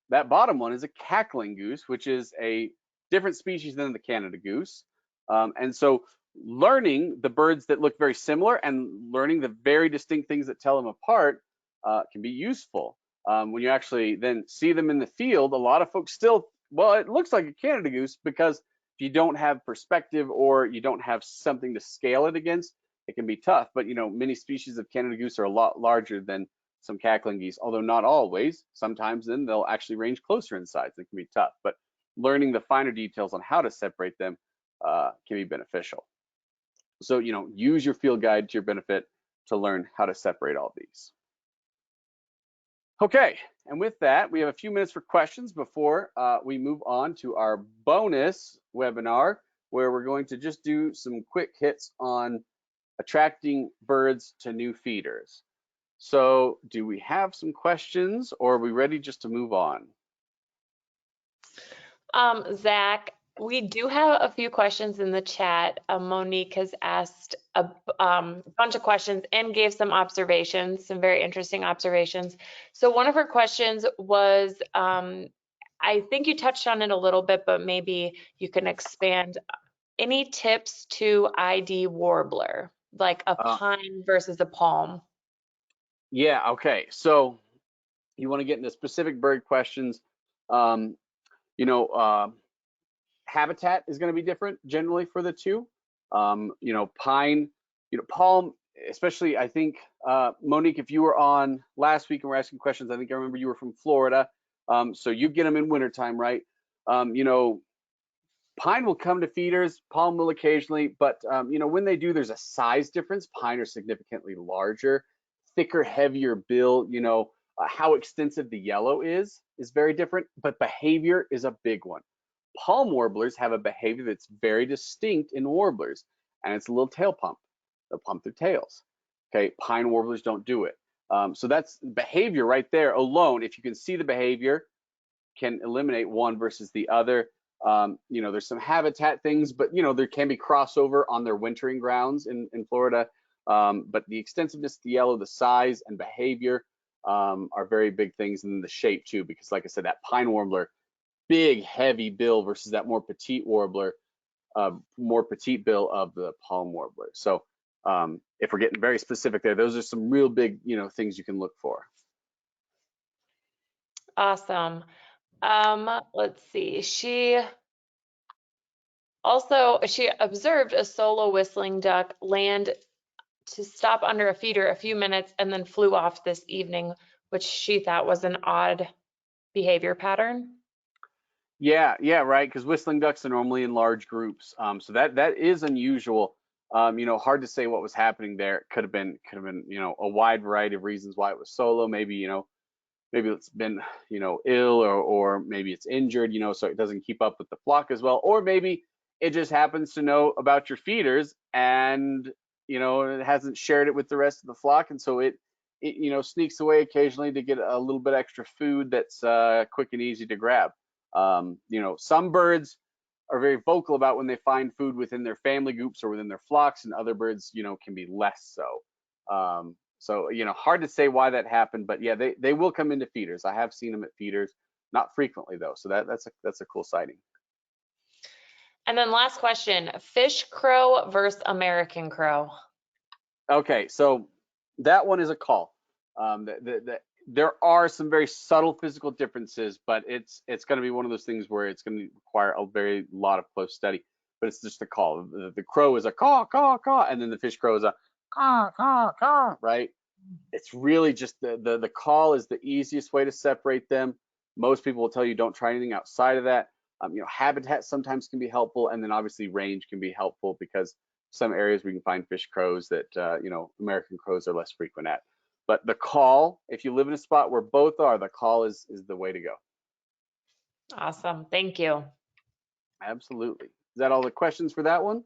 that bottom one is a cackling goose, which is a different species than the Canada goose. And so learning the birds that look very similar and learning the very distinct things that tell them apart can be useful. When you actually then see them in the field, a lot of folks still, well, it looks like a Canada goose, because if you don't have perspective or you don't have something to scale it against, it can be tough. But many species of Canada goose are a lot larger than some cackling geese, although not always. Sometimes then they'll actually range closer in size. It can be tough, but learning the finer details on how to separate them can be beneficial. So use your field guide to your benefit to learn how to separate all these. Okay, and with that, we have a few minutes for questions before we move on to our bonus webinar, where we're going to just do some quick hits on attracting birds to new feeders. So do we have some questions, or are we ready just to move on? Zach, we do have a few questions in the chat. Monique has asked a bunch of questions and gave some observations, some very interesting observations. So one of her questions was, I think you touched on it a little bit, but maybe you can expand. Any tips to ID warbler, like a pine versus a palm? Yeah, okay. So you want to get into specific bird questions. Habitat is going to be different generally for the two. Pine, palm, especially, I think, Monique, if you were on last week and we're asking questions, I think I remember you were from Florida. So you get them in wintertime, right? Pine will come to feeders, palm will occasionally, but when they do, there's a size difference. Pine are significantly larger, thicker, heavier bill. How extensive the yellow is very different, but behavior is a big one. Palm warblers have a behavior that's very distinct in warblers, and it's a little tail pump. They'll pump their tails. Okay, pine warblers don't do it. So that's behavior right there alone. If you can see the behavior, can eliminate one versus the other. There's some habitat things, but there can be crossover on their wintering grounds in Florida. But the extensiveness, the yellow, the size, and behavior are very big things, and then the shape too, because like I said, that pine warbler, big heavy bill versus that more petite warbler, more petite bill of the palm warbler. So if we're getting very specific there, those are some real big things you can look for. Awesome. Let's see. She observed a solo whistling duck land to stop under a feeder a few minutes and then flew off this evening, which she thought was an odd behavior pattern. Yeah, right. Because whistling ducks are normally in large groups, so that is unusual. Hard to say what was happening there. It could have been a wide variety of reasons why it was solo. Maybe maybe it's been ill, or maybe it's injured, so it doesn't keep up with the flock as well, or maybe it just happens to know about your feeders and it hasn't shared it with the rest of the flock, and so it sneaks away occasionally to get a little bit extra food that's quick and easy to grab. Some birds are very vocal about when they find food within their family groups or within their flocks, and other birds can be less so. So hard to say why that happened, but yeah, they will come into feeders. I have seen them at feeders, not frequently though, so that's a cool sighting. And then last question, fish crow versus American crow. Okay, so that one is a call. There are some very subtle physical differences, but it's going to be one of those things where it's going to require a very lot of close study. But it's just a call. The crow is a caw, caw, caw, and then the fish crow is a caw, caw, caw, right? It's really just the call is the easiest way to separate them. Most people will tell you don't try anything outside of that. Habitat sometimes can be helpful, and then obviously range can be helpful, because some areas we can find fish crows that American crows are less frequent at. But the call, if you live in a spot where both are, the call is the way to go. Awesome, thank you. Absolutely. Is that all the questions for that one?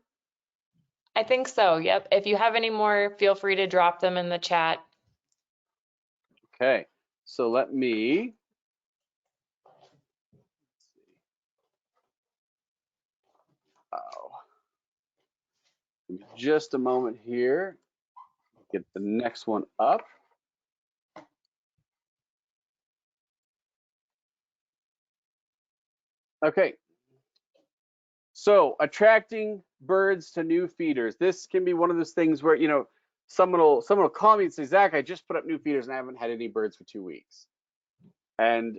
I think so, yep. If you have any more, feel free to drop them in the chat. Okay, so let me Give me just a moment here. Get the next one up. Okay, so attracting birds to new feeders. This can be one of those things where, someone will call me and say, Zach, I just put up new feeders and I haven't had any birds for 2 weeks. And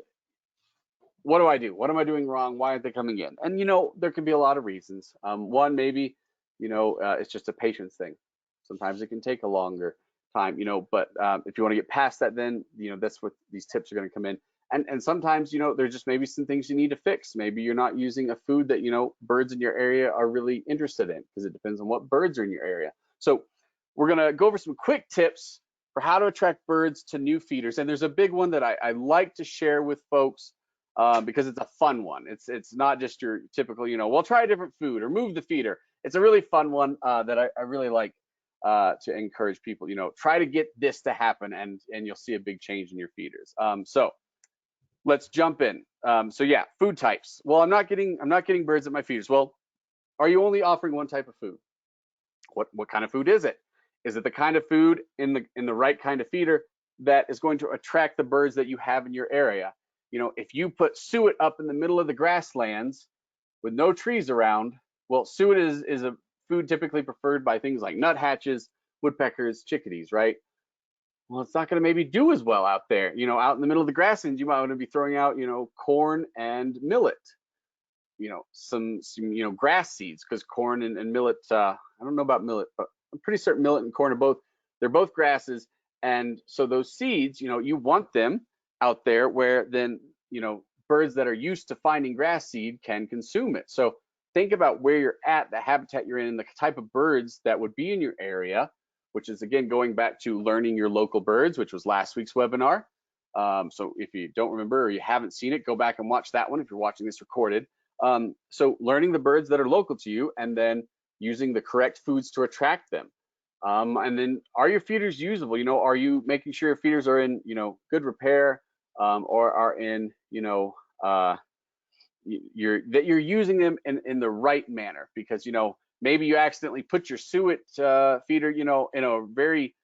what do I do? What am I doing wrong? Why aren't they coming in? And there can be a lot of reasons. One, maybe, it's just a patience thing. Sometimes it can take a longer time, but if you want to get past that, then, that's what these tips are going to come in. And sometimes, there's just maybe some things you need to fix. Maybe you're not using a food that, birds in your area are really interested in, because it depends on what birds are in your area. So we're going to go over some quick tips for how to attract birds to new feeders. And there's a big one that I like to share with folks, because it's a fun one. It's not just your typical, well, try a different food or move the feeder. It's a really fun one that I really like to encourage people. Try to get this to happen, and you'll see a big change in your feeders. So let's jump in. So yeah, food types. Well, I'm not getting birds at my feeders. Well, are you only offering one type of food? What kind of food is it? Is it the kind of food in the right kind of feeder that is going to attract the birds that you have in your area? If you put suet up in the middle of the grasslands with no trees around, well, suet is a food typically preferred by things like nuthatches, woodpeckers, chickadees, right? Well, it's not going to maybe do as well out there. Out in the middle of the grasslands, you might want to be throwing out, corn and millet, some grass seeds, because corn and millet, I don't know about millet, but I'm pretty certain millet and corn they're both grasses. And so those seeds, you want them out there where then, birds that are used to finding grass seed can consume it. So think about where you're at, the habitat you're in, and the type of birds that would be in your area, which is, again, going back to learning your local birds, which was last week's webinar. So if you don't remember or you haven't seen it, go back and watch that one if you're watching this recorded. So learning the birds that are local to you, and then using the correct foods to attract them. And then, are your feeders usable? Are you making sure your feeders are in, good repair, or are in, that you're using them in the right manner? Because, maybe you accidentally put your suet feeder, in a very,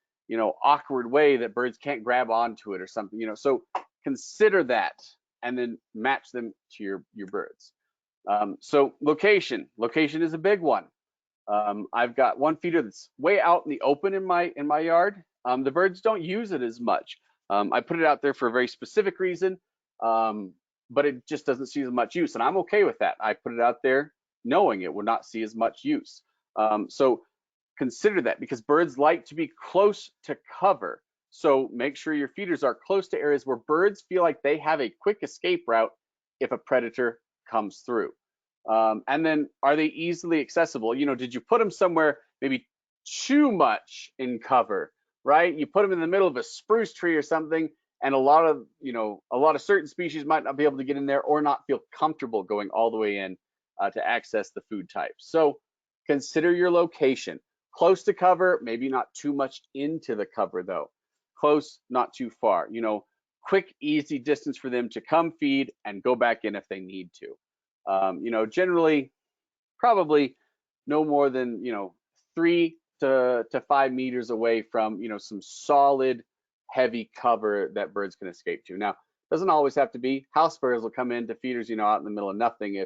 awkward way that birds can't grab onto it or something, so consider that and then match them to your birds. So location is a big one. I've got one feeder that's way out in the open in my yard. The birds don't use it as much. I put it out there for a very specific reason, but it just doesn't see as much use, and I'm okay with that. I put it out there knowing it would not see as much use. So consider that, because birds like to be close to cover. So make sure your feeders are close to areas where birds feel like they have a quick escape route if a predator comes through. And then, are they easily accessible? Did you put them somewhere maybe too much in cover, right? You put them in the middle of a spruce tree or something, and a lot of certain species might not be able to get in there, or not feel comfortable going all the way in to access the food types. So consider your location. Close to cover, maybe not too much into the cover though. Close, not too far. Quick, easy distance for them to come feed and go back in if they need to. Generally, probably no more than 3 to 5 meters away from some solid, heavy cover that birds can escape to. Now, doesn't always have to be. House sparrows will come into feeders, out in the middle of nothing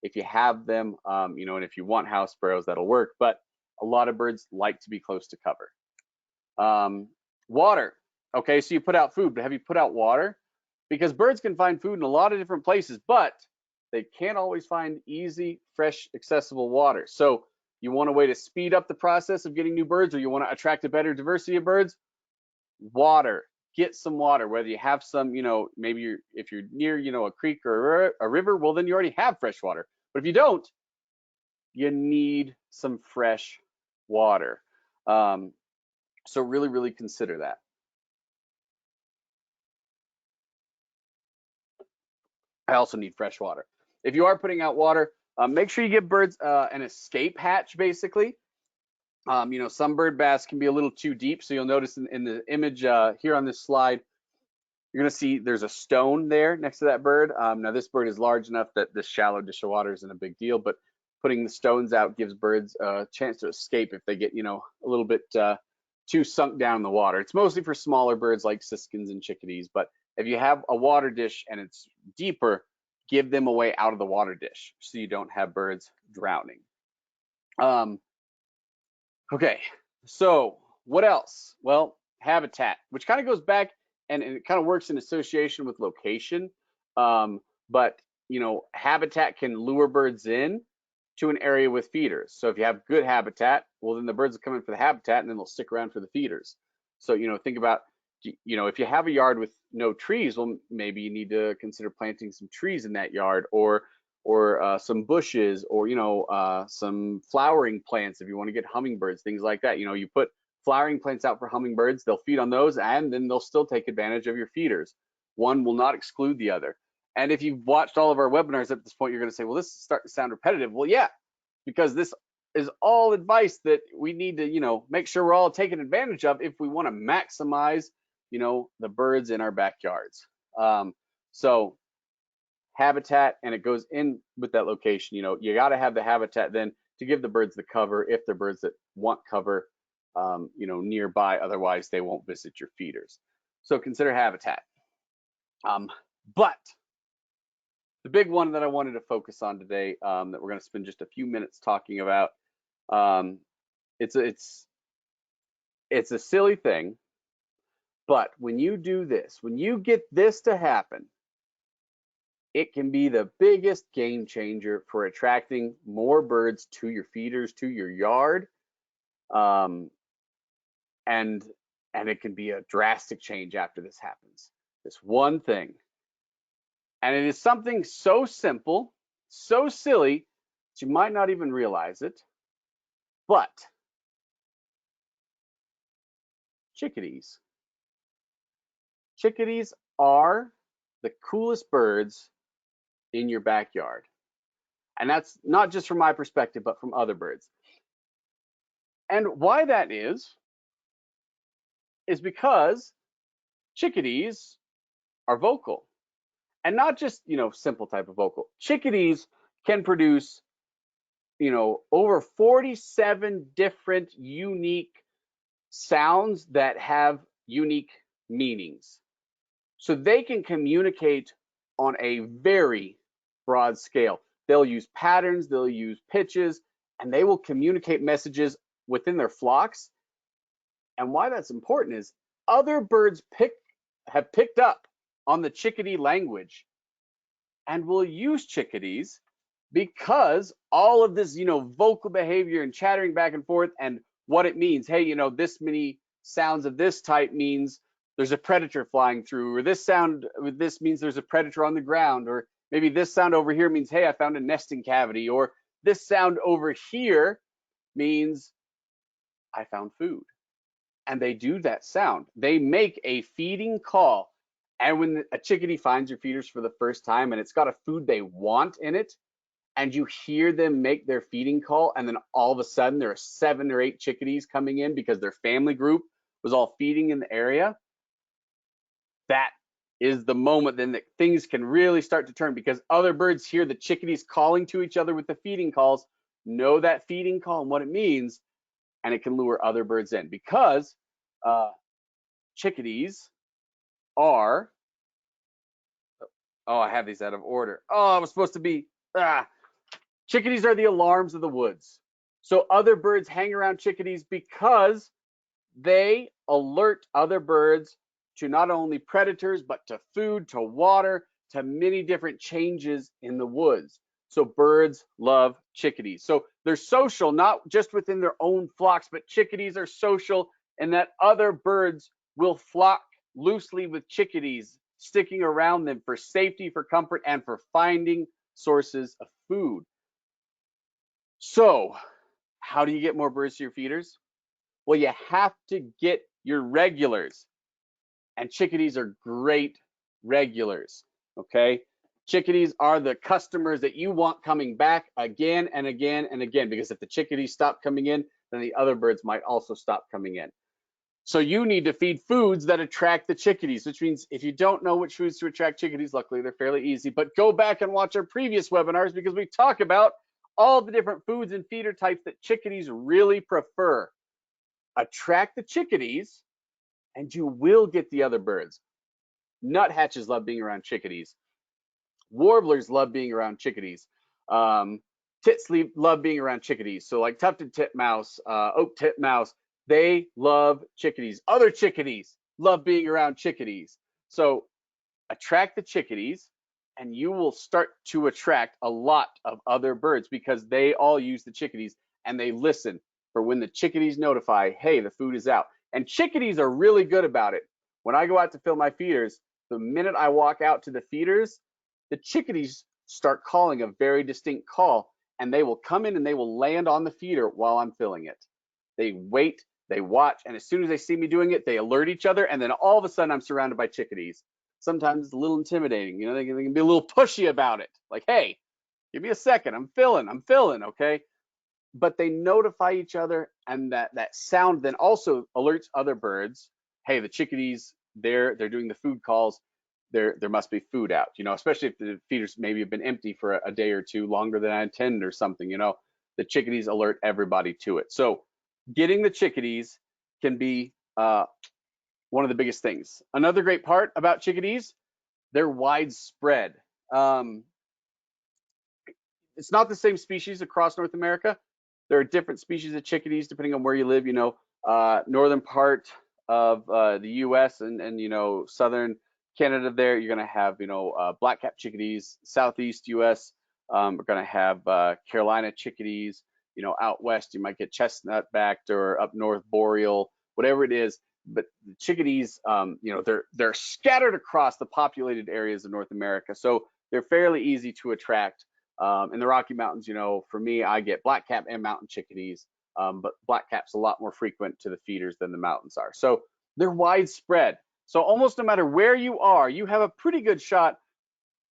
if you have them, and if you want house sparrows, that'll work. But a lot of birds like to be close to cover. Water. Okay, so you put out food, but have you put out water? Because birds can find food in a lot of different places, but they can't always find easy, fresh, accessible water. So you want a way to speed up the process of getting new birds, or you want to attract a better diversity of birds? Water. Get some water, whether you have some, maybe if you're near, a creek or a river, well, then you already have fresh water. But if you don't, you need some fresh water. So really, really consider that. I also need fresh water. If you are putting out water, make sure you give birds an escape hatch, basically. Some bird baths can be a little too deep. So you'll notice in the image here on this slide, you're going to see there's a stone there next to that bird. Now, this bird is large enough that this shallow dish of water isn't a big deal, but putting the stones out gives birds a chance to escape if they get, a little bit too sunk down in the water. It's mostly for smaller birds like siskins and chickadees, but if you have a water dish and it's deeper, give them a way out of the water dish so you don't have birds drowning. Okay, so what else? Well, habitat, which kind of goes back and it kind of works in association with location. But habitat can lure birds in to an area with feeders. So if you have good habitat, well, then the birds will come in for the habitat and then they'll stick around for the feeders. So, think about, if you have a yard with no trees, well, maybe you need to consider planting some trees in that yard, or some bushes, or some flowering plants if you want to get hummingbirds, things like that. You put flowering plants out for hummingbirds, they'll feed on those, and then they'll still take advantage of your feeders. One will not exclude the other. And if you've watched all of our webinars at this point, you're going to say, well, this is starting to sound repetitive. Well, yeah, because this is all advice that we need to, make sure we're all taking advantage of if we want to maximize, the birds in our backyards. So habitat, and it goes in with that location. You got to have the habitat then to give the birds the cover if they're birds that want cover, nearby. Otherwise, they won't visit your feeders. So consider habitat. But the big one that I wanted to focus on today, that we're going to spend just a few minutes talking about, it's a silly thing, but when you do this, when you get this to happen, it can be the biggest game changer for attracting more birds to your feeders, to your yard, and it can be a drastic change after this happens. This one thing. And it is something so simple, so silly, that you might not even realize it. But chickadees. Chickadees are the coolest birds in your backyard. And that's not just from my perspective, but from other birds. And why that is because chickadees are vocal. And not just, simple type of vocal. Chickadees can produce, over 47 different unique sounds that have unique meanings. So they can communicate on a very broad scale. They'll use patterns, they'll use pitches, and they will communicate messages within their flocks. And why that's important is other birds have picked up on the chickadee language and will use chickadees because all of this, vocal behavior and chattering back and forth and what it means. Hey, this many sounds of this type means there's a predator flying through, or this means there's a predator on the ground, or maybe this sound over here means, hey, I found a nesting cavity, or this sound over here means I found food. And they do that sound. They make a feeding call. And when a chickadee finds your feeders for the first time and it's got a food they want in it, and you hear them make their feeding call, and then all of a sudden there are 7 or 8 chickadees coming in because their family group was all feeding in the area, that is the moment then that things can really start to turn, because other birds hear the chickadees calling to each other with the feeding calls, know that feeding call and what it means, and it can lure other birds in, because chickadees are, I have these out of order. I was supposed to be, chickadees are the alarms of the woods. So other birds hang around chickadees because they alert other birds to not only predators, but to food, to water, to many different changes in the woods. So birds love chickadees. So they're social, not just within their own flocks, but chickadees are social in that other birds will flock loosely with chickadees, sticking around them for safety, for comfort, and for finding sources of food. So how do you get more birds to your feeders? Well, you have to get your regulars. And chickadees are great regulars, okay? Chickadees are the customers that you want coming back again and again and again, because if the chickadees stop coming in, then the other birds might also stop coming in. So you need to feed foods that attract the chickadees, which means if you don't know which foods to attract chickadees, luckily they're fairly easy, but go back and watch our previous webinars because we talk about all the different foods and feeder types that chickadees really prefer. Attract the chickadees and you will get the other birds. Nuthatches love being around chickadees. Warblers love being around chickadees. Tits love being around chickadees. So like tufted titmouse, oak titmouse, they love chickadees. Other chickadees love being around chickadees. So attract the chickadees and you will start to attract a lot of other birds because they all use the chickadees and they listen for when the chickadees notify, hey, the food is out. And chickadees are really good about it. When I go out to fill my feeders, the minute I walk out to the feeders, the chickadees start calling a very distinct call and they will come in and they will land on the feeder while I'm filling it. They wait, they watch, and as soon as they see me doing it, they alert each other, and then all of a sudden I'm surrounded by chickadees. Sometimes it's a little intimidating. They can be a little pushy about it. Like, hey, give me a second. I'm filling, okay? But they notify each other, and that sound then also alerts other birds. Hey, the chickadees, they're doing the food calls. There must be food out, especially if the feeders maybe have been empty for a day or two longer than I intended or something, the chickadees alert everybody to it. So getting the chickadees can be one of the biggest things. Another great part about chickadees, they're widespread. It's not the same species across North America. There are different species of chickadees depending on where you live. Northern part of the U.S. and southern Canada. There, you're going to have black-capped chickadees. Southeast U.S. We're going to have Carolina chickadees. Out west you might get chestnut-backed, or up north boreal, whatever it is. But the chickadees, they're scattered across the populated areas of North America, so they're fairly easy to attract. In the Rocky Mountains, for me, I get black-cap and mountain chickadees, but black-cap's a lot more frequent to the feeders than the mountains are. So they're widespread. So almost no matter where you are, you have a pretty good shot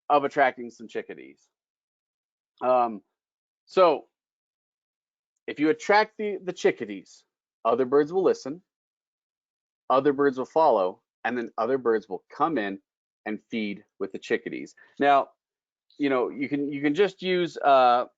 of attracting some chickadees. So if you attract the chickadees, other birds will listen, other birds will follow, and then other birds will come in and feed with the chickadees. Now, you can just use the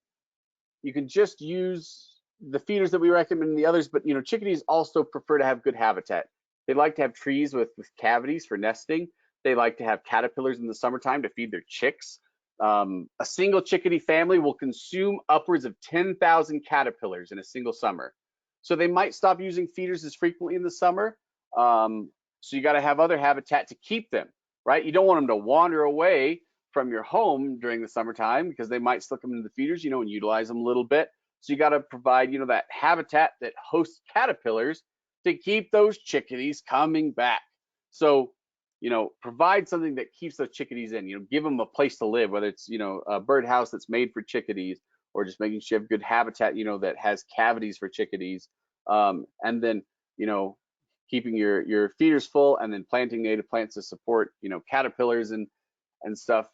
feeders that we recommend and the others, but chickadees also prefer to have good habitat. They like to have trees with cavities for nesting. They like to have caterpillars in the summertime to feed their chicks. A single chickadee family will consume upwards of 10,000 caterpillars in a single summer. So they might stop using feeders as frequently in the summer. So you got to have other habitat to keep them, right? You don't want them to wander away from your home during the summertime because they might still come into the feeders, and utilize them a little bit. So you got to provide, that habitat that hosts caterpillars to keep those chickadees coming back. So, provide something that keeps those chickadees in, give them a place to live, whether it's, a birdhouse that's made for chickadees, or just making sure you have good habitat, that has cavities for chickadees. And then, keeping your feeders full, and then planting native plants to support, caterpillars and stuff.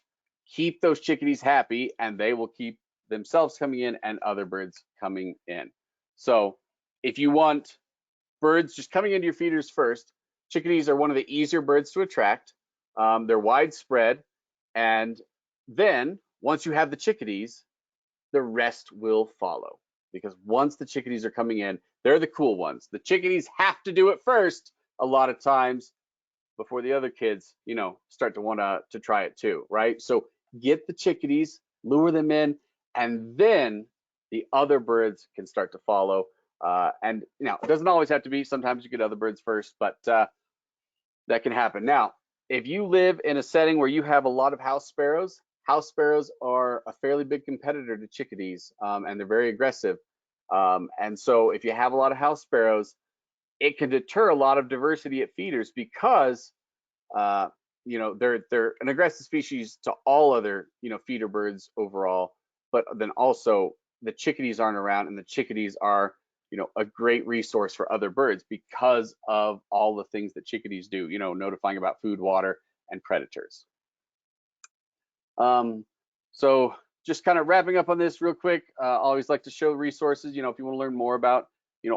Keep those chickadees happy, and they will keep themselves coming in and other birds coming in. So if you want birds just coming into your feeders first, chickadees are one of the easier birds to attract. They're widespread, and then once you have the chickadees, the rest will follow, because once the chickadees are coming in, they're the cool ones. The chickadees have to do it first a lot of times before the other kids, start to want to try it too, right? So get the chickadees, lure them in, and then the other birds can start to follow. And it doesn't always have to be. Sometimes you get other birds first, but that can happen. Now, if you live in a setting where you have a lot of house sparrows are a fairly big competitor to chickadees, and they're very aggressive. And so if you have a lot of house sparrows, it can deter a lot of diversity at feeders, because they're an aggressive species to all other feeder birds overall, but then also the chickadees aren't around, and the chickadees are a great resource for other birds because of all the things that chickadees do, notifying about food, water, and predators. So just kind of wrapping up on this real quick, I always like to show resources, if you want to learn more about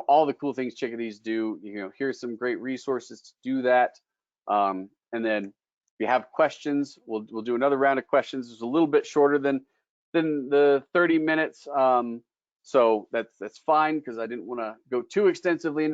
all the cool things chickadees do, here's some great resources to do that. And then if you have questions, we'll do another round of questions. It's a little bit shorter than than the 30 minutes. So that's fine because I didn't want to go too extensively into